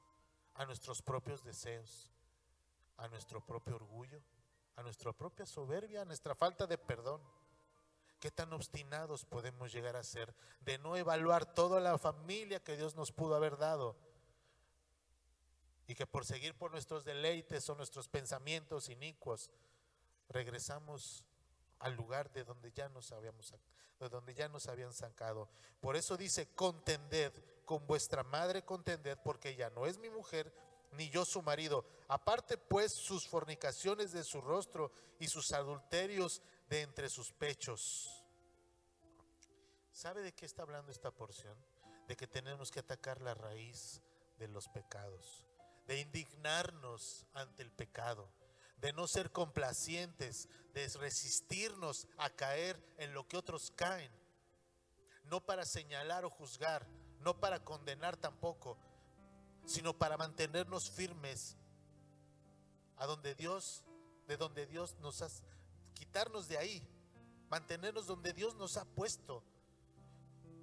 a nuestros propios deseos, a nuestro propio orgullo, a nuestra propia soberbia, a nuestra falta de perdón? ¿Qué tan obstinados podemos llegar a ser de no evaluar toda la familia que Dios nos pudo haber dado, y que por seguir por nuestros deleites o nuestros pensamientos inicuos regresamos al lugar de donde ya nos habían sacado? Por eso dice: contended con vuestra madre, contended, porque ella no es mi mujer, ni yo su marido. Aparte pues sus fornicaciones de su rostro y sus adulterios de entre sus pechos. ¿Sabe de qué está hablando esta porción? De que tenemos que atacar la raíz de los pecados, de indignarnos ante el pecado, de no ser complacientes, de resistirnos a caer en lo que otros caen, no para señalar o juzgar, no para condenar tampoco, sino para mantenernos firmes a donde Dios, de donde Dios nos ha, quitarnos de ahí, mantenernos donde Dios nos ha puesto.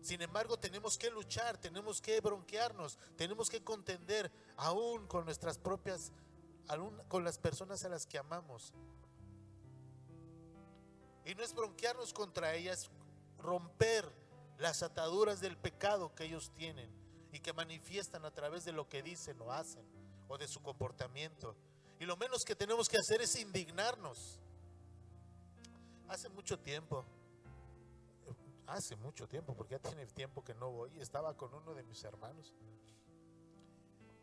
Sin embargo, tenemos que luchar, tenemos que bronquearnos, tenemos que contender aún con nuestras propias, aún con las personas a las que amamos. Y no es bronquearnos contra ellas, romper las ataduras del pecado que ellos tienen y que manifiestan a través de lo que dicen o hacen, o de su comportamiento. Y lo menos que tenemos que hacer es indignarnos. Hace mucho tiempo, porque ya tiene tiempo que no voy, estaba con uno de mis hermanos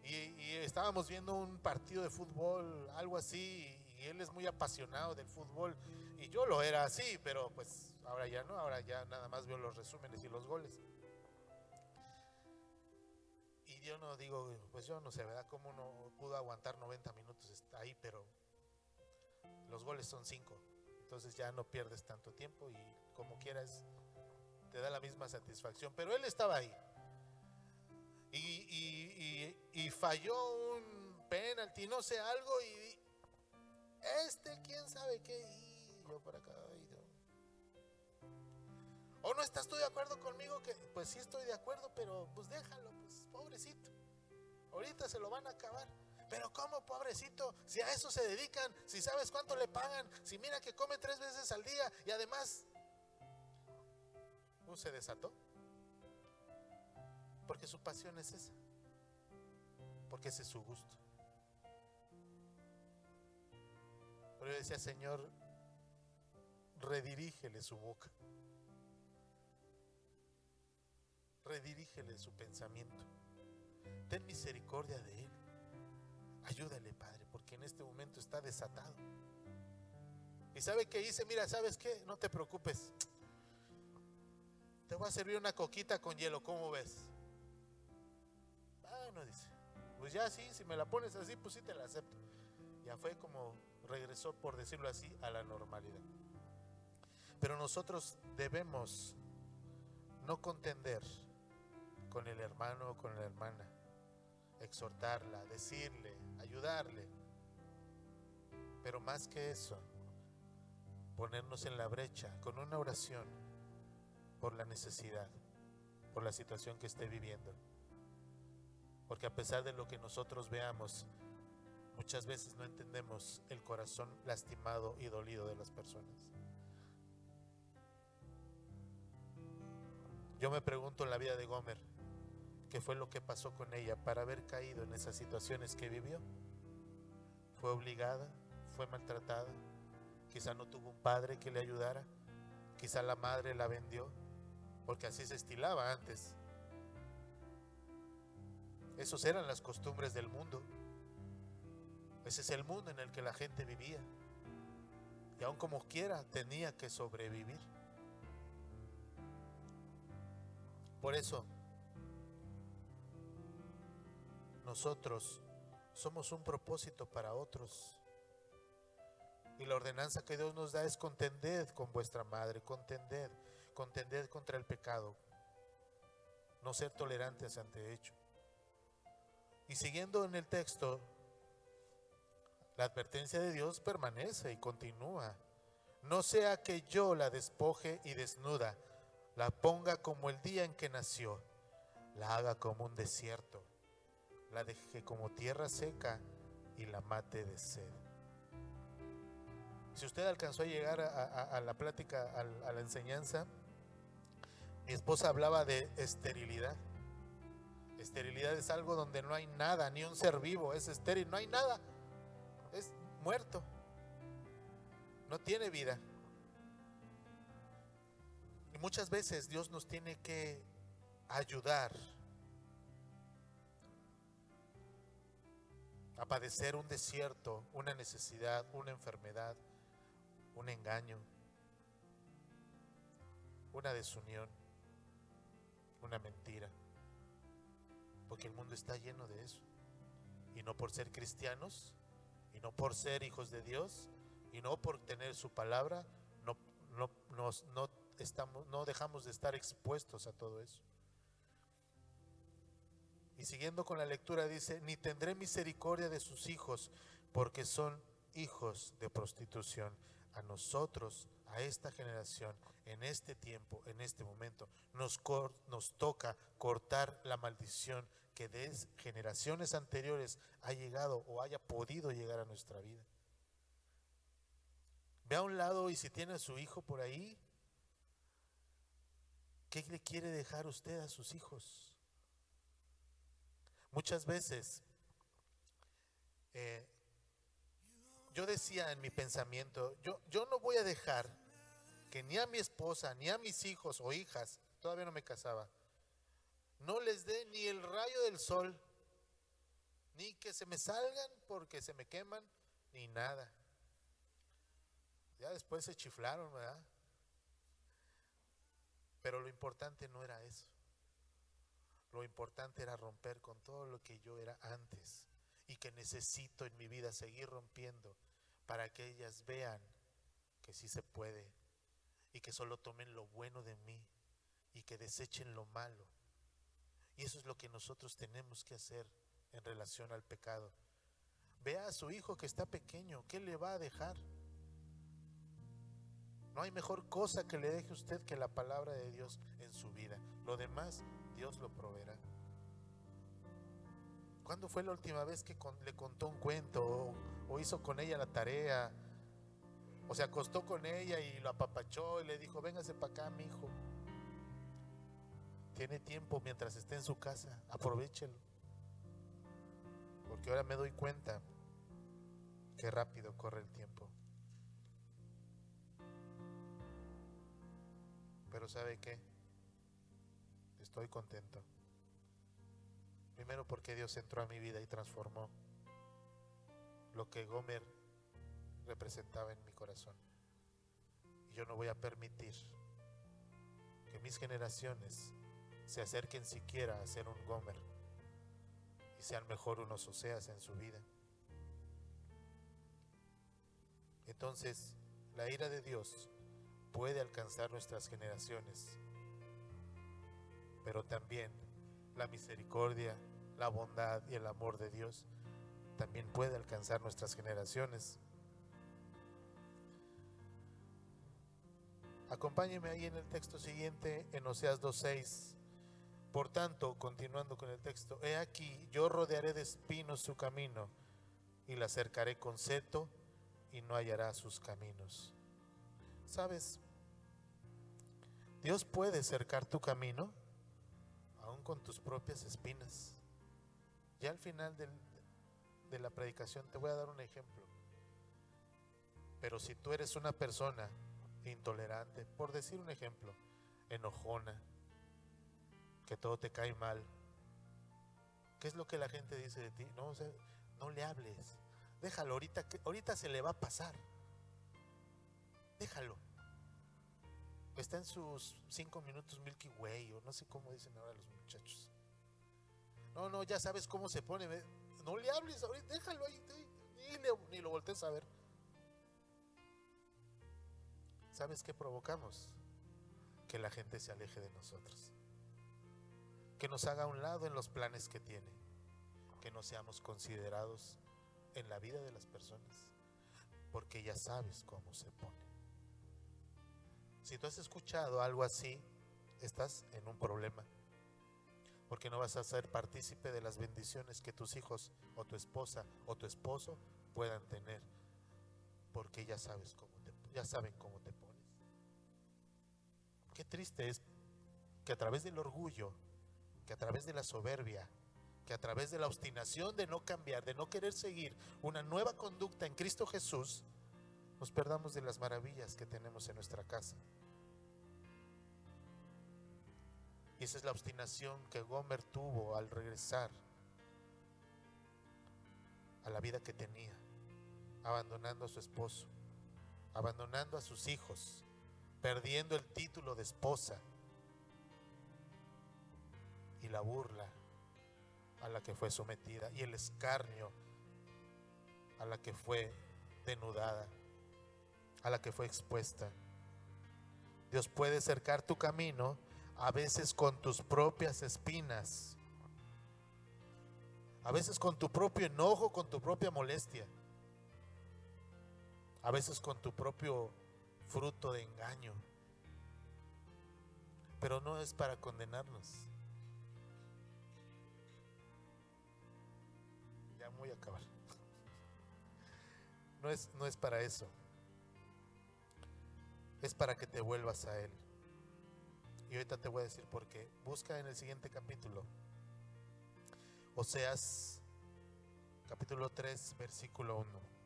y estábamos viendo un partido de fútbol, algo así, y él es muy apasionado del fútbol y yo lo era así, pero pues ahora ya no, ahora ya nada más veo los resúmenes y los goles. Y yo no digo, pues yo no sé, ¿verdad? Cómo uno pudo aguantar 90 minutos ahí, pero los goles son 5, entonces ya no pierdes tanto tiempo y como quieras te da la misma satisfacción. Pero él estaba ahí y falló un penalti, no sé, algo, y quién sabe qué, y yo por acá, ¿o no estás tú de acuerdo conmigo? Que pues sí estoy de acuerdo, pero pues déjalo, pues pobrecito, ahorita se lo van a acabar. Pero ¿cómo, pobrecito? Si a eso se dedican, si sabes cuánto le pagan, si mira que come 3 veces al día y además se desató, porque su pasión es esa, porque ese es su gusto. Pero yo decía: Señor, redirígele su boca, redirígele su pensamiento, ten misericordia de él, ayúdale, Padre, porque en este momento está desatado. ¿Y sabe qué hice? Mira, ¿sabes qué? No te preocupes, te voy a servir una coquita con hielo, ¿cómo ves? Bueno, dice, pues ya sí, si me la pones así, pues sí te la acepto. Ya fue como regresó, por decirlo así, a la normalidad. Pero nosotros debemos no contender con el hermano o con la hermana, exhortarla, decirle, ayudarle, pero más que eso, ponernos en la brecha con una oración por la necesidad, por la situación que esté viviendo. Porque a pesar de lo que nosotros veamos, muchas veces no entendemos el corazón lastimado y dolido de las personas. Yo me pregunto en la vida de Gomer, ¿qué fue lo que pasó con ella para haber caído en esas situaciones que vivió? ¿Fue obligada? ¿Fue maltratada? Quizá no tuvo un padre que le ayudara. Quizá la madre la vendió, porque así se estilaba antes. Esas eran las costumbres del mundo. Ese es el mundo en el que la gente vivía. Y aun como quiera tenía que sobrevivir. Por eso nosotros somos un propósito para otros. Y la ordenanza que Dios nos da es: contended con vuestra madre, contended contra el pecado, no ser tolerantes ante ello. Y siguiendo en el texto, la advertencia de Dios permanece y continúa: no sea que yo la despoje y desnuda, la ponga como el día en que nació, la haga como un desierto, la deje como tierra seca y la mate de sed. Si usted alcanzó a llegar a la plática, a la enseñanza, mi esposa hablaba de esterilidad. Esterilidad es algo donde no hay nada, ni un ser vivo, es estéril, no hay nada, es muerto, no tiene vida. Y muchas veces Dios nos tiene que ayudar a padecer un desierto, una necesidad, una enfermedad, un engaño, una desunión, una mentira, porque el mundo está lleno de eso. Y no por ser cristianos, y no por ser hijos de Dios, y no por tener su palabra, no dejamos de estar expuestos a todo eso. Y siguiendo con la lectura dice: ni tendré misericordia de sus hijos, porque son hijos de prostitución. A nosotros, a esta generación, en este tiempo, en este momento, nos toca cortar la maldición que de generaciones anteriores ha llegado o haya podido llegar a nuestra vida. Ve a un lado, y si tiene a su hijo por ahí, ¿qué le quiere dejar usted a sus hijos? Muchas veces yo decía en mi pensamiento, yo no voy a dejar que ni a mi esposa, ni a mis hijos o hijas, todavía no me casaba, no les dé ni el rayo del sol, ni que se me salgan porque se me queman, ni nada. Ya después se chiflaron, ¿verdad? Pero lo importante no era eso. Lo importante era romper con todo lo que yo era antes y que necesito en mi vida seguir rompiendo para que ellas vean que sí se puede y que solo tomen lo bueno de mí y que desechen lo malo. Y eso es lo que nosotros tenemos que hacer en relación al pecado. Vea a su hijo que está pequeño, ¿qué le va a dejar? No hay mejor cosa que le deje usted que la palabra de Dios en su vida. Lo demás, Dios lo proveerá. ¿Cuándo fue la última vez que le contó un cuento o hizo con ella la tarea? O se acostó con ella y lo apapachó y le dijo: véngase para acá, mi hijo. Tiene tiempo mientras esté en su casa, aprovéchelo. Porque ahora me doy cuenta que rápido corre el tiempo. Pero ¿sabe qué? Estoy contento. Primero porque Dios entró a mi vida y transformó lo que Gomer representaba en mi corazón. Y yo no voy a permitir que mis generaciones se acerquen siquiera a ser un Gomer y sean mejor unos Oseas en su vida. Entonces, la ira de Dios puede alcanzar nuestras generaciones, pero también la misericordia, la bondad y el amor de Dios también puede alcanzar nuestras generaciones. Acompáñeme ahí en el texto siguiente, en Oseas 2:6. Por tanto, continuando con el texto, he aquí, yo rodearé de espinos su camino y la cercaré con seto y no hallará sus caminos. ¿Sabes? Dios puede cercar tu camino aún con tus propias espinas. Ya al final de la predicación te voy a dar un ejemplo. Pero si tú eres una persona intolerante, por decir un ejemplo, enojona, que todo te cae mal, ¿qué es lo que la gente dice de ti? No, o sea, no le hables, déjalo, ahorita se le va a pasar, déjalo. Está en sus 5 minutos Milky Way, o no sé cómo dicen ahora los muchachos. No, ya sabes cómo se pone. No le hables ahorita, déjalo ahí, ni lo voltees a ver. ¿Sabes qué provocamos? Que la gente se aleje de nosotros, que nos haga a un lado en los planes que tiene, que no seamos considerados en la vida de las personas, porque ya sabes cómo se pone. Si tú has escuchado algo así, estás en un problema, porque no vas a ser partícipe de las bendiciones que tus hijos o tu esposa o tu esposo puedan tener, porque ya saben cómo te pones. Qué triste es que a través del orgullo, que a través de la soberbia, que a través de la obstinación de no cambiar, de no querer seguir una nueva conducta en Cristo Jesús, nos perdamos de las maravillas que tenemos en nuestra casa. Y esa es la obstinación que Gomer tuvo al regresar a la vida que tenía, abandonando a su esposo, abandonando a sus hijos, perdiendo el título de esposa y la burla a la que fue sometida y el escarnio a la que fue denudada, a la que fue expuesta. Dios puede cercar tu camino a veces con tus propias espinas, a veces con tu propio enojo, con tu propia molestia, a veces con tu propio fruto de engaño, pero no es para condenarnos. Ya voy a acabar. No es para eso. Es para que te vuelvas a Él. Y ahorita te voy a decir por qué. Busca en el siguiente capítulo, Oseas capítulo 3 versículo 1.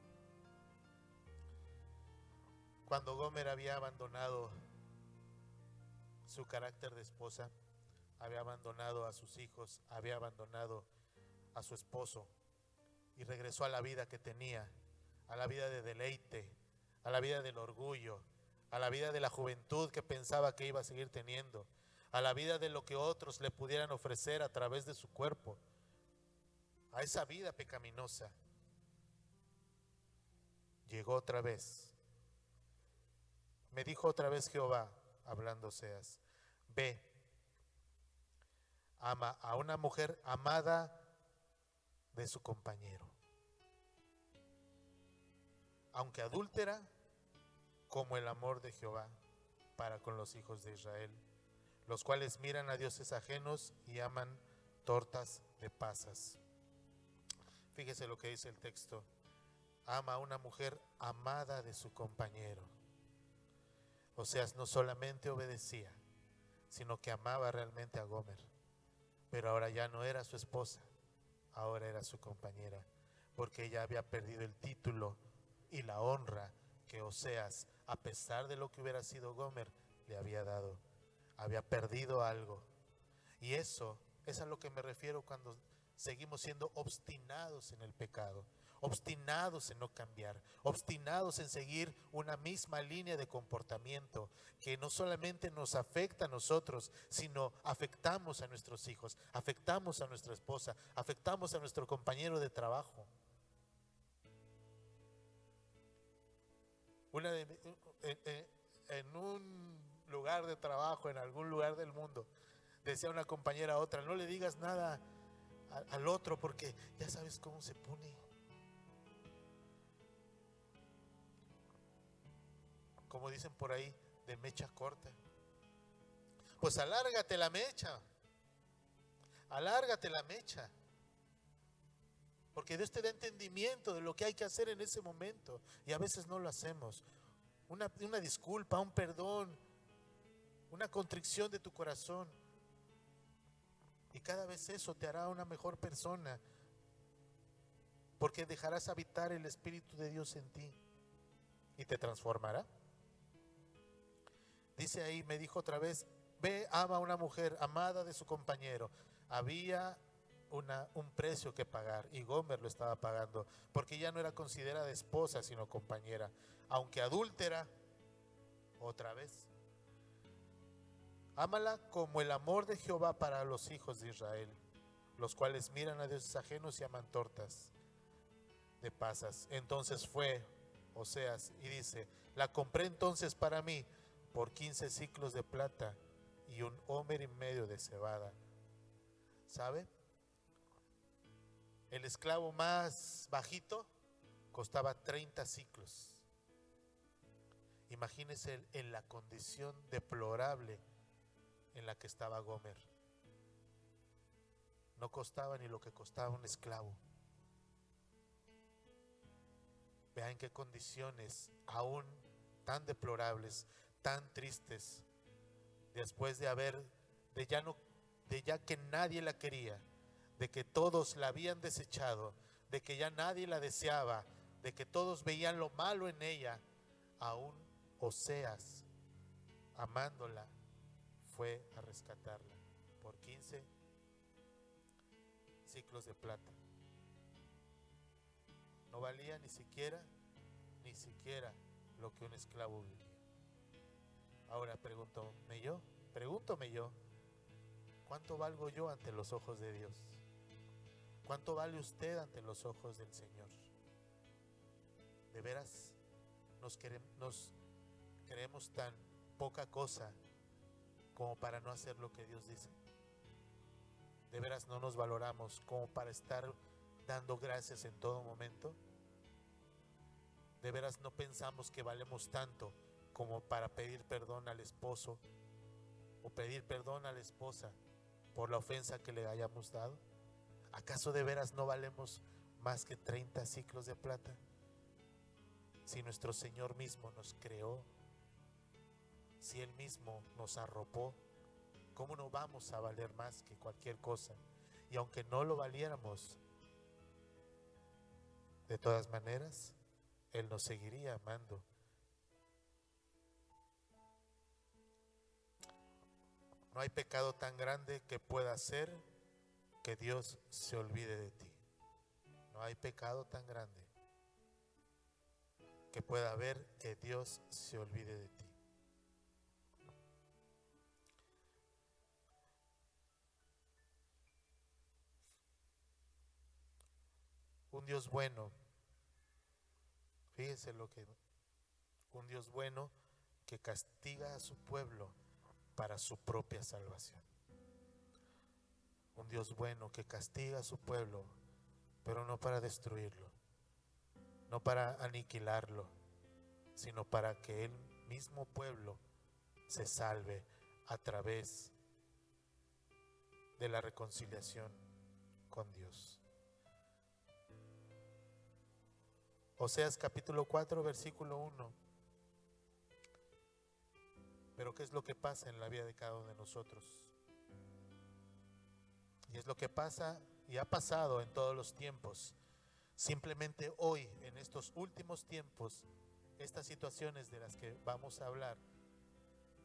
Cuando Gomer había abandonado su carácter de esposa, había abandonado a sus hijos, había abandonado a su esposo y regresó a la vida que tenía, a la vida de deleite, a la vida del orgullo, a la vida de la juventud que pensaba que iba a seguir teniendo, a la vida de lo que otros le pudieran ofrecer a través de su cuerpo, a esa vida pecaminosa. Llegó otra vez. Me dijo otra vez Jehová, hablando Oseas: ve, ama a una mujer amada de su compañero, aunque adúltera, como el amor de Jehová para con los hijos de Israel, los cuales miran a dioses ajenos y aman tortas de pasas. Fíjese lo que dice el texto: ama a una mujer amada de su compañero. Oseas no solamente obedecía, sino que amaba realmente a Gomer, pero ahora ya no era su esposa, ahora era su compañera, porque ella había perdido el título y la honra que Oseas, a pesar de lo que hubiera sido Gomer, le había dado. Había perdido algo. Y eso es a lo que me refiero cuando seguimos siendo obstinados en el pecado, obstinados en no cambiar, obstinados en seguir una misma línea de comportamiento que no solamente nos afecta a nosotros, sino afectamos a nuestros hijos, afectamos a nuestra esposa, afectamos a nuestro compañero de trabajo. En un lugar de trabajo, en algún lugar del mundo, decía una compañera a otra: no le digas nada al otro porque ya sabes cómo se pone. Como dicen por ahí, de mecha corta. Pues alárgate la mecha, alárgate la mecha, porque Dios te da entendimiento de lo que hay que hacer en ese momento y a veces no lo hacemos. Una disculpa, un perdón, una contrición de tu corazón, y cada vez eso te hará una mejor persona, porque dejarás habitar el Espíritu de Dios en ti y te transformará. Dice ahí, me dijo otra vez: ve, ama a una mujer amada de su compañero. Había un precio que pagar, y Gomer lo estaba pagando, porque ya no era considerada esposa sino compañera, aunque adúltera. Otra vez, ámala como el amor de Jehová para los hijos de Israel, los cuales miran a dioses ajenos y aman tortas de pasas. Entonces fue Oseas y dice: la compré entonces para mí por 15 siclos de plata y 1 homer y medio de cebada. ¿Sabe? El esclavo más bajito costaba 30 siclos. Imagínese en la condición deplorable en la que estaba Gomer. No costaba ni lo que costaba un esclavo. Vean qué condiciones aún tan deplorables, tan tristes, después de ya que nadie la quería, de que todos la habían desechado, de que ya nadie la deseaba, de que todos veían lo malo en ella, aún Oseas, amándola, fue a rescatarla por 15 siclos de plata. No valía ni siquiera lo que un esclavo vivía. Ahora pregúntome yo, ¿cuánto valgo yo ante los ojos de Dios? ¿Cuánto vale usted ante los ojos del Señor? ¿De veras nos creemos tan poca cosa como para no hacer lo que Dios dice? ¿De veras no nos valoramos como para estar dando gracias en todo momento? ¿De veras no pensamos que valemos tanto como para pedir perdón al esposo o pedir perdón a la esposa por la ofensa que le hayamos dado? ¿Acaso de veras no valemos más que 30 siclos de plata? Si nuestro Señor mismo nos creó, si Él mismo nos arropó, ¿cómo no vamos a valer más que cualquier cosa? Y aunque no lo valiéramos, de todas maneras, Él nos seguiría amando. No hay pecado tan grande que pueda hacer que Dios se olvide de ti. No hay pecado tan grande que pueda haber que Dios se olvide de ti. Un Dios bueno, fíjense un Dios bueno que castiga a su pueblo para su propia salvación. Un Dios bueno que castiga a su pueblo, pero no para destruirlo, no para aniquilarlo, sino para que el mismo pueblo se salve a través de la reconciliación con Dios. Oseas capítulo 4, versículo 1. Pero ¿qué es lo que pasa en la vida de cada uno de nosotros? Y es lo que pasa y ha pasado en todos los tiempos. Simplemente hoy, en estos últimos tiempos, estas situaciones de las que vamos a hablar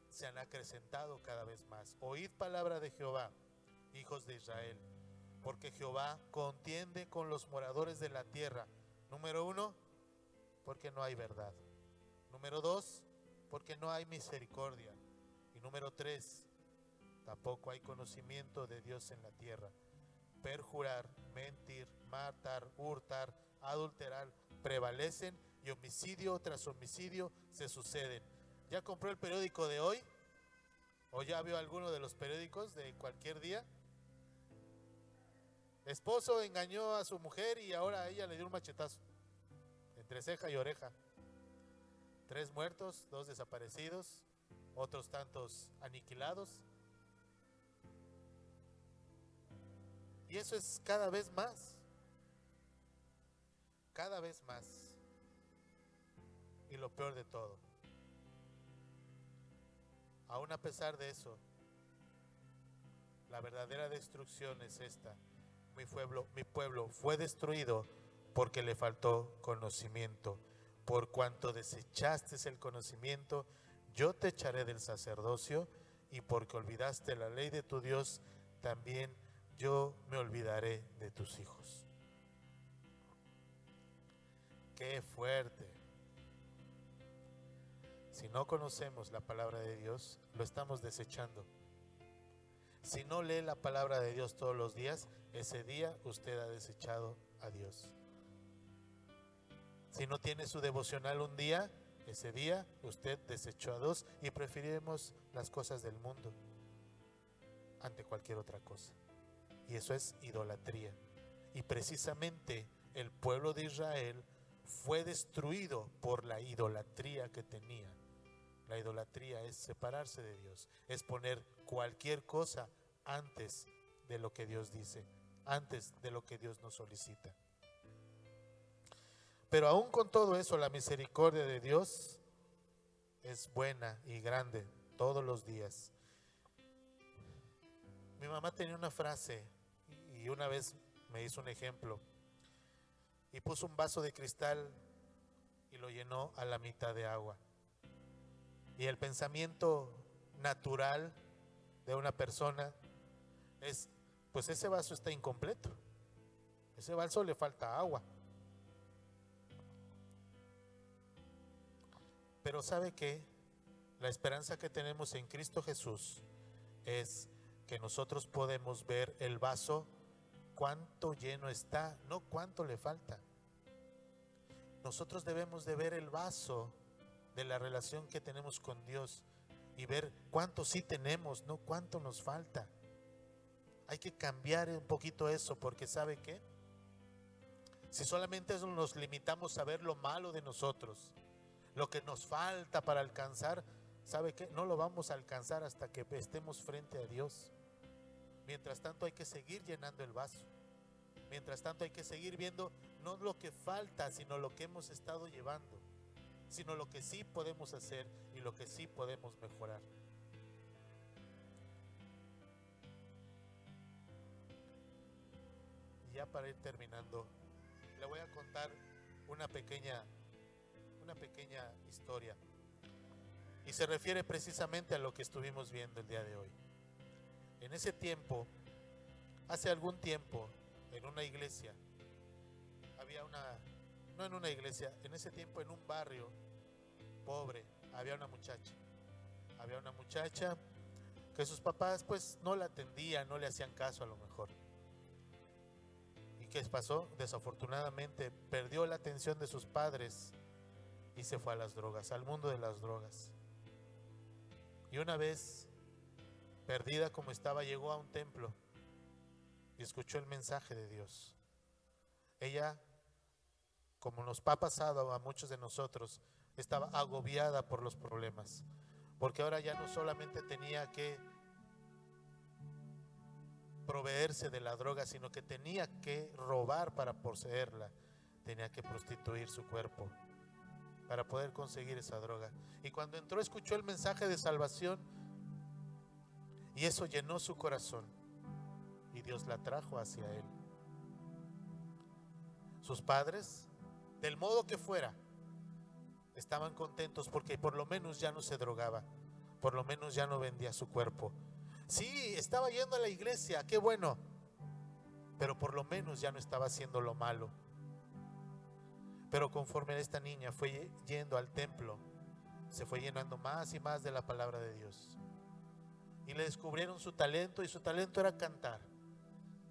se han acrecentado cada vez más. Oíd palabra de Jehová, hijos de Israel, porque Jehová contiende con los moradores de la tierra Número 1, porque no hay verdad. Número 2, porque no hay misericordia. Y número 3, tampoco hay conocimiento de Dios en la tierra. Perjurar, mentir, matar, hurtar, adulterar prevalecen y homicidio tras homicidio se suceden. ¿Ya compró el periódico de hoy? ¿O ya vio alguno de los periódicos de cualquier día? Esposo engañó a su mujer y ahora a ella le dio un machetazo entre ceja y oreja. 3 muertos, 2 desaparecidos, otros tantos aniquilados. Y eso es cada vez más. Cada vez más. Y lo peor de todo, aún a pesar de eso, la verdadera destrucción es esta. Mi pueblo fue destruido porque le faltó conocimiento. Por cuanto desechaste el conocimiento, yo te echaré del sacerdocio, y porque olvidaste la ley de tu Dios, también yo me olvidaré de tus hijos. ¡Qué fuerte! Si no conocemos la palabra de Dios, lo estamos desechando. Si no lee la palabra de Dios todos los días, ese día usted ha desechado a Dios. Si no tiene su devocional un día, ese día usted desechó a Dios y preferimos las cosas del mundo ante cualquier otra cosa. Y eso es idolatría. Y precisamente el pueblo de Israel fue destruido por la idolatría que tenía. La idolatría es separarse de Dios, es poner cualquier cosa antes de lo que Dios dice, antes de lo que Dios nos solicita. Pero aún con todo eso, la misericordia de Dios es buena y grande todos los días. Mi mamá tenía una frase y una vez me hizo un ejemplo y puso un vaso de cristal y lo llenó a la mitad de agua. Y el pensamiento natural de una persona es, pues ese vaso está incompleto, ese vaso le falta agua. Pero ¿sabe qué? La esperanza que tenemos en Cristo Jesús es que nosotros podemos ver el vaso cuánto lleno está, no cuánto le falta. Nosotros debemos de ver el vaso de la relación que tenemos con Dios y ver cuánto sí tenemos, no cuánto nos falta. Hay que cambiar un poquito eso, porque ¿sabe qué? Si solamente nos limitamos a ver lo malo de nosotros, lo que nos falta para alcanzar, ¿sabe qué? No lo vamos a alcanzar hasta que estemos frente a Dios. Mientras tanto hay que seguir llenando el vaso. Mientras tanto hay que seguir viendo no lo que falta, sino lo que hemos estado llevando, sino lo que sí podemos hacer y lo que sí podemos mejorar. Y ya para ir terminando, le voy a contar una pequeña historia, y se refiere precisamente a lo que estuvimos viendo el día de hoy. En ese tiempo, hace algún tiempo, en una iglesia, en ese tiempo en un barrio pobre, había una muchacha que sus papás pues no la atendían, no le hacían caso a lo mejor. ¿Y qué pasó? Desafortunadamente perdió la atención de sus padres y se fue a las drogas, al mundo de las drogas. Y una vez, perdida como estaba, llegó a un templo y escuchó el mensaje de Dios. Ella, como nos ha pasado a muchos de nosotros, estaba agobiada por los problemas, porque ahora ya no solamente tenía que proveerse de la droga, sino que tenía que robar para poseerla, tenía que prostituir su cuerpo para poder conseguir esa droga. Y cuando entró, escuchó el mensaje de salvación y eso llenó su corazón y Dios la trajo hacia él. Sus padres, del modo que fuera, estaban contentos porque por lo menos ya no se drogaba, por lo menos ya no vendía su cuerpo. Sí, estaba yendo a la iglesia, qué bueno, pero por lo menos ya no estaba haciendo lo malo. Pero conforme esta niña fue yendo al templo, se fue llenando más y más de la palabra de Dios. Y le descubrieron su talento, y su talento era cantar.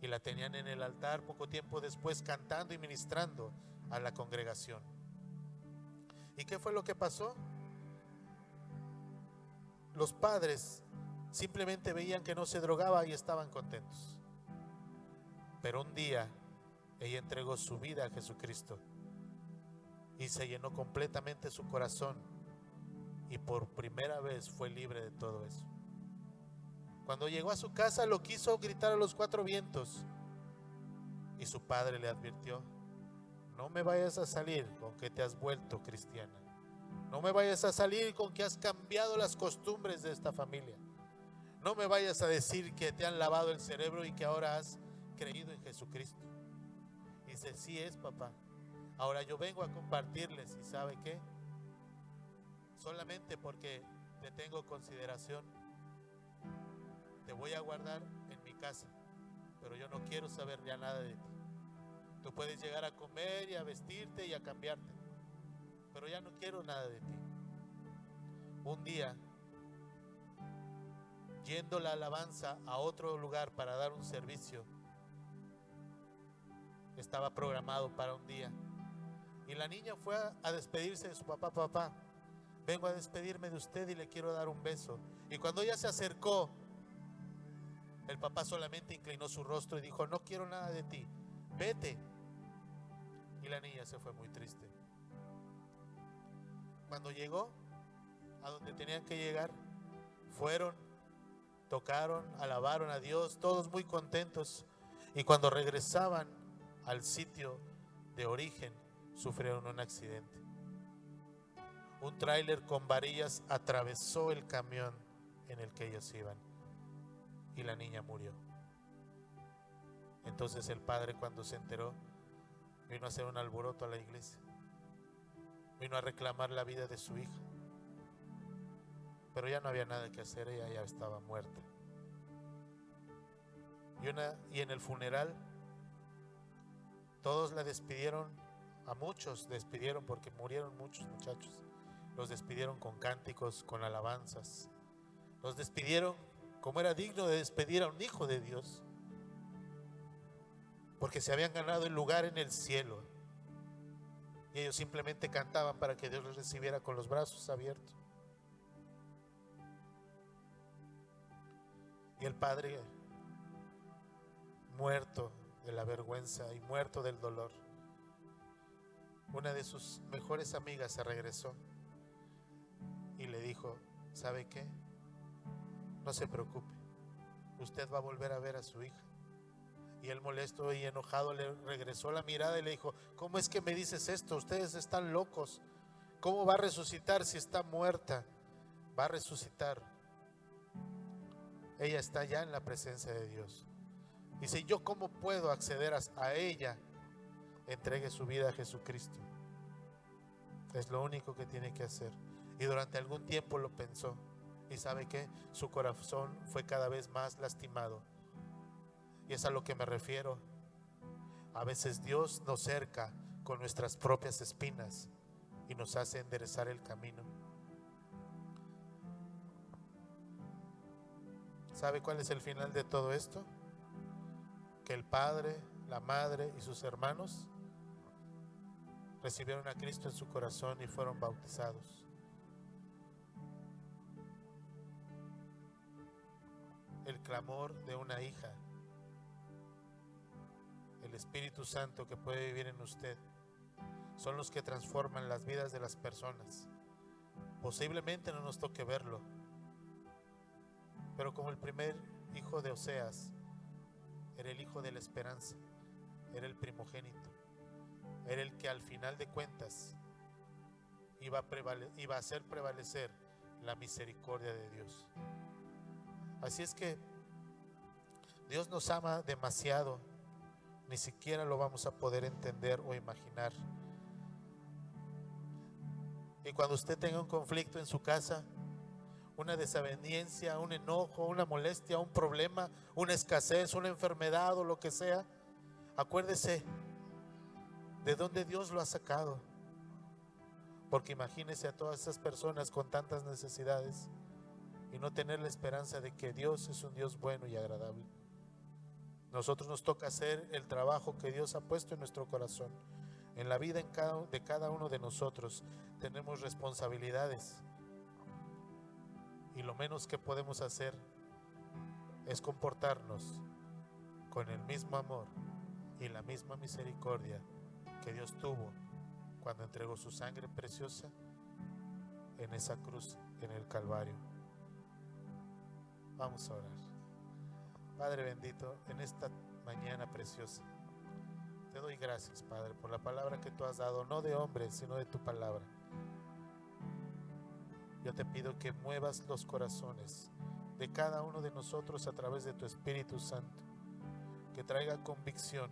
Y la tenían en el altar poco tiempo después cantando y ministrando a la congregación. ¿Y qué fue lo que pasó? Los padres simplemente veían que no se drogaba y estaban contentos. Pero un día ella entregó su vida a Jesucristo y se llenó completamente su corazón, y por primera vez fue libre de todo eso. Cuando llegó a su casa lo quiso gritar a los cuatro vientos, y su padre le advirtió: no me vayas a salir con que te has vuelto cristiana, no me vayas a salir con que has cambiado las costumbres de esta familia, no me vayas a decir que te han lavado el cerebro y que ahora has creído en Jesucristo. Y dice: sí es, papá, ahora yo vengo a compartirles, y ¿sabe qué? Solamente porque te tengo consideración, te voy a guardar en mi casa, pero yo no quiero saber ya nada de ti. Tú puedes llegar a comer y a vestirte y a cambiarte, pero ya no quiero nada de ti. Un día, yendo la alabanza a otro lugar para dar un servicio, estaba programado para un día, y la niña fue a despedirse de su papá: papá, vengo a despedirme de usted y le quiero dar un beso. Y cuando ella se acercó, el papá solamente inclinó su rostro y dijo: no quiero nada de ti, vete. Y la niña se fue muy triste. Cuando llegó a donde tenían que llegar, fueron, tocaron, alabaron a Dios, todos muy contentos. Y cuando regresaban al sitio de origen, sufrieron un accidente. Un tráiler con varillas atravesó el camión en el que ellos iban, y la niña murió. Entonces el padre, cuando se enteró, vino a hacer un alboroto a la iglesia, vino a reclamar la vida de su hija, pero ya no había nada que hacer, ella ya estaba muerta. Y en el funeral todos la despidieron, a muchos despidieron porque murieron muchos muchachos. Los despidieron con cánticos, con alabanzas. Los despidieron como era digno de despedir a un hijo de Dios, porque se habían ganado el lugar en el cielo. Y ellos simplemente cantaban para que Dios los recibiera con los brazos abiertos. Y el padre, muerto de la vergüenza y muerto del dolor, una de sus mejores amigas se regresó y le dijo: ¿sabe qué? No se preocupe, usted va a volver a ver a su hija. Y él, molesto y enojado, le regresó la mirada y le dijo: ¿cómo es que me dices esto? Ustedes están locos. ¿Cómo va a resucitar si está muerta? Va a resucitar. Ella está ya en la presencia de Dios. Dice: ¿yo cómo puedo acceder a ella? Entregue su vida a Jesucristo. Es lo único que tiene que hacer. Y durante algún tiempo lo pensó. ¿Y sabe qué? Su corazón fue cada vez más lastimado. Y es a lo que me refiero. A veces Dios nos cerca con nuestras propias espinas y nos hace enderezar el camino. ¿Sabe cuál es el final de todo esto? Que el padre, la madre y sus hermanos recibieron a Cristo en su corazón y fueron bautizados. El clamor de una hija, el Espíritu Santo que puede vivir en usted, son los que transforman las vidas de las personas. Posiblemente no nos toque verlo, pero como el primer hijo de Oseas, era el hijo de la esperanza, era el primogénito, era el que al final de cuentas iba a hacer prevalecer la misericordia de Dios. Así es que Dios nos ama demasiado, ni siquiera lo vamos a poder entender o imaginar. Y cuando usted tenga un conflicto en su casa, una desaveniencia, un enojo, una molestia, un problema, una escasez, una enfermedad o lo que sea, acuérdese de dónde Dios lo ha sacado. Porque imagínese a todas esas personas con tantas necesidades y no tener la esperanza de que Dios es un Dios bueno y agradable. Nosotros nos toca hacer el trabajo que Dios ha puesto en nuestro corazón. En la vida de cada uno de nosotros tenemos responsabilidades, y lo menos que podemos hacer es comportarnos con el mismo amor y la misma misericordia que Dios tuvo cuando entregó su sangre preciosa en esa cruz, en el Calvario. Vamos a orar. Padre bendito, en esta mañana preciosa, te doy gracias, Padre, por la palabra que tú has dado, no de hombre, sino de tu palabra. Yo te pido que muevas los corazones de cada uno de nosotros a través de tu Espíritu Santo, que traiga convicción,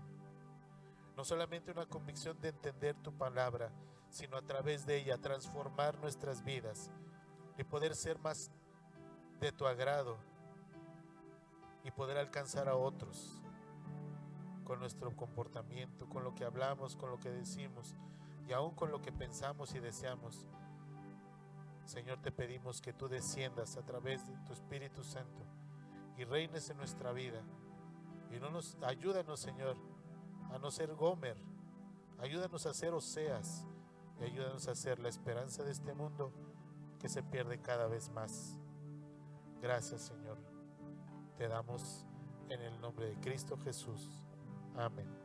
no solamente una convicción de entender tu palabra, sino a través de ella transformar nuestras vidas y poder ser más de tu agrado y poder alcanzar a otros con nuestro comportamiento, con lo que hablamos, con lo que decimos y aún con lo que pensamos y deseamos. Señor, te pedimos que tú desciendas a través de tu Espíritu Santo y reines en nuestra vida. Y ayúdanos, Señor, a no ser Gomer, ayúdanos a ser Oseas, y ayúdanos a ser la esperanza de este mundo que se pierde cada vez más. Gracias, Señor. Te damos en el nombre de Cristo Jesús. Amén.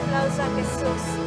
aplauso a Jesús.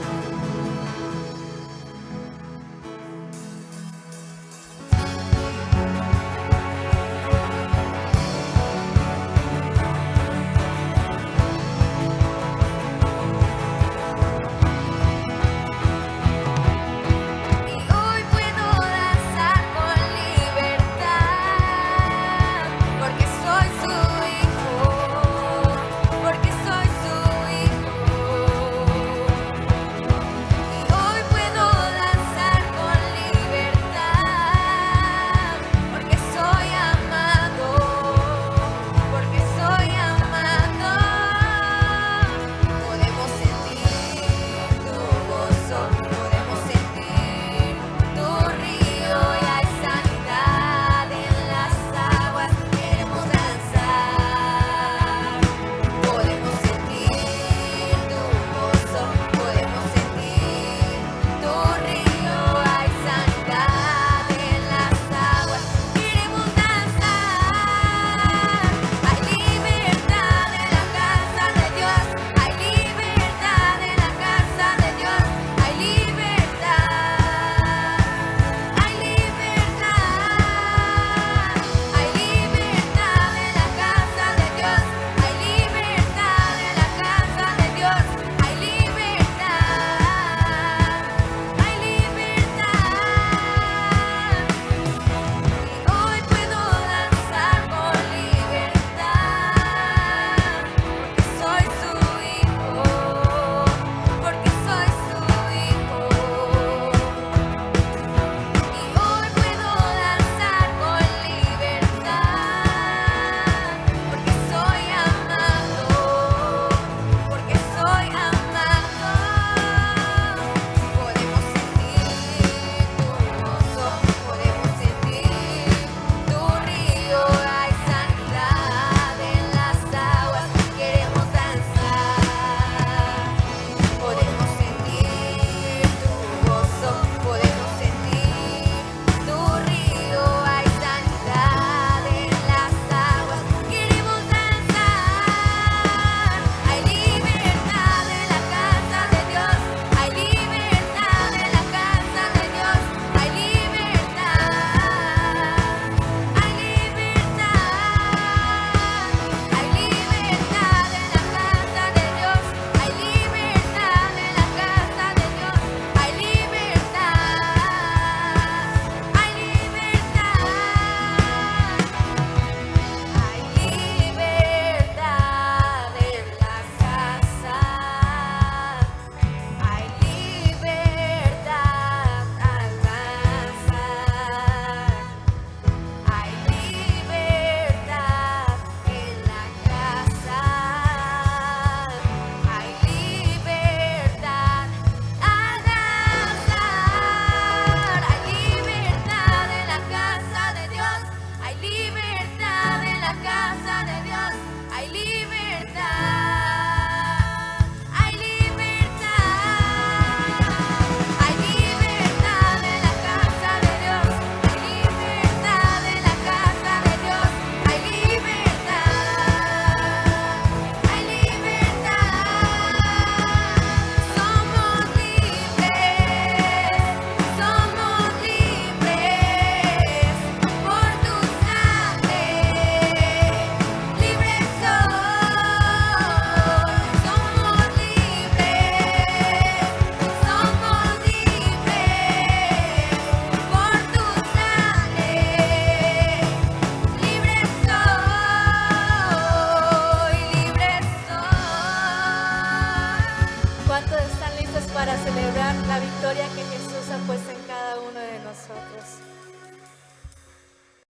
Para celebrar la victoria que Jesús ha puesto en cada uno de nosotros.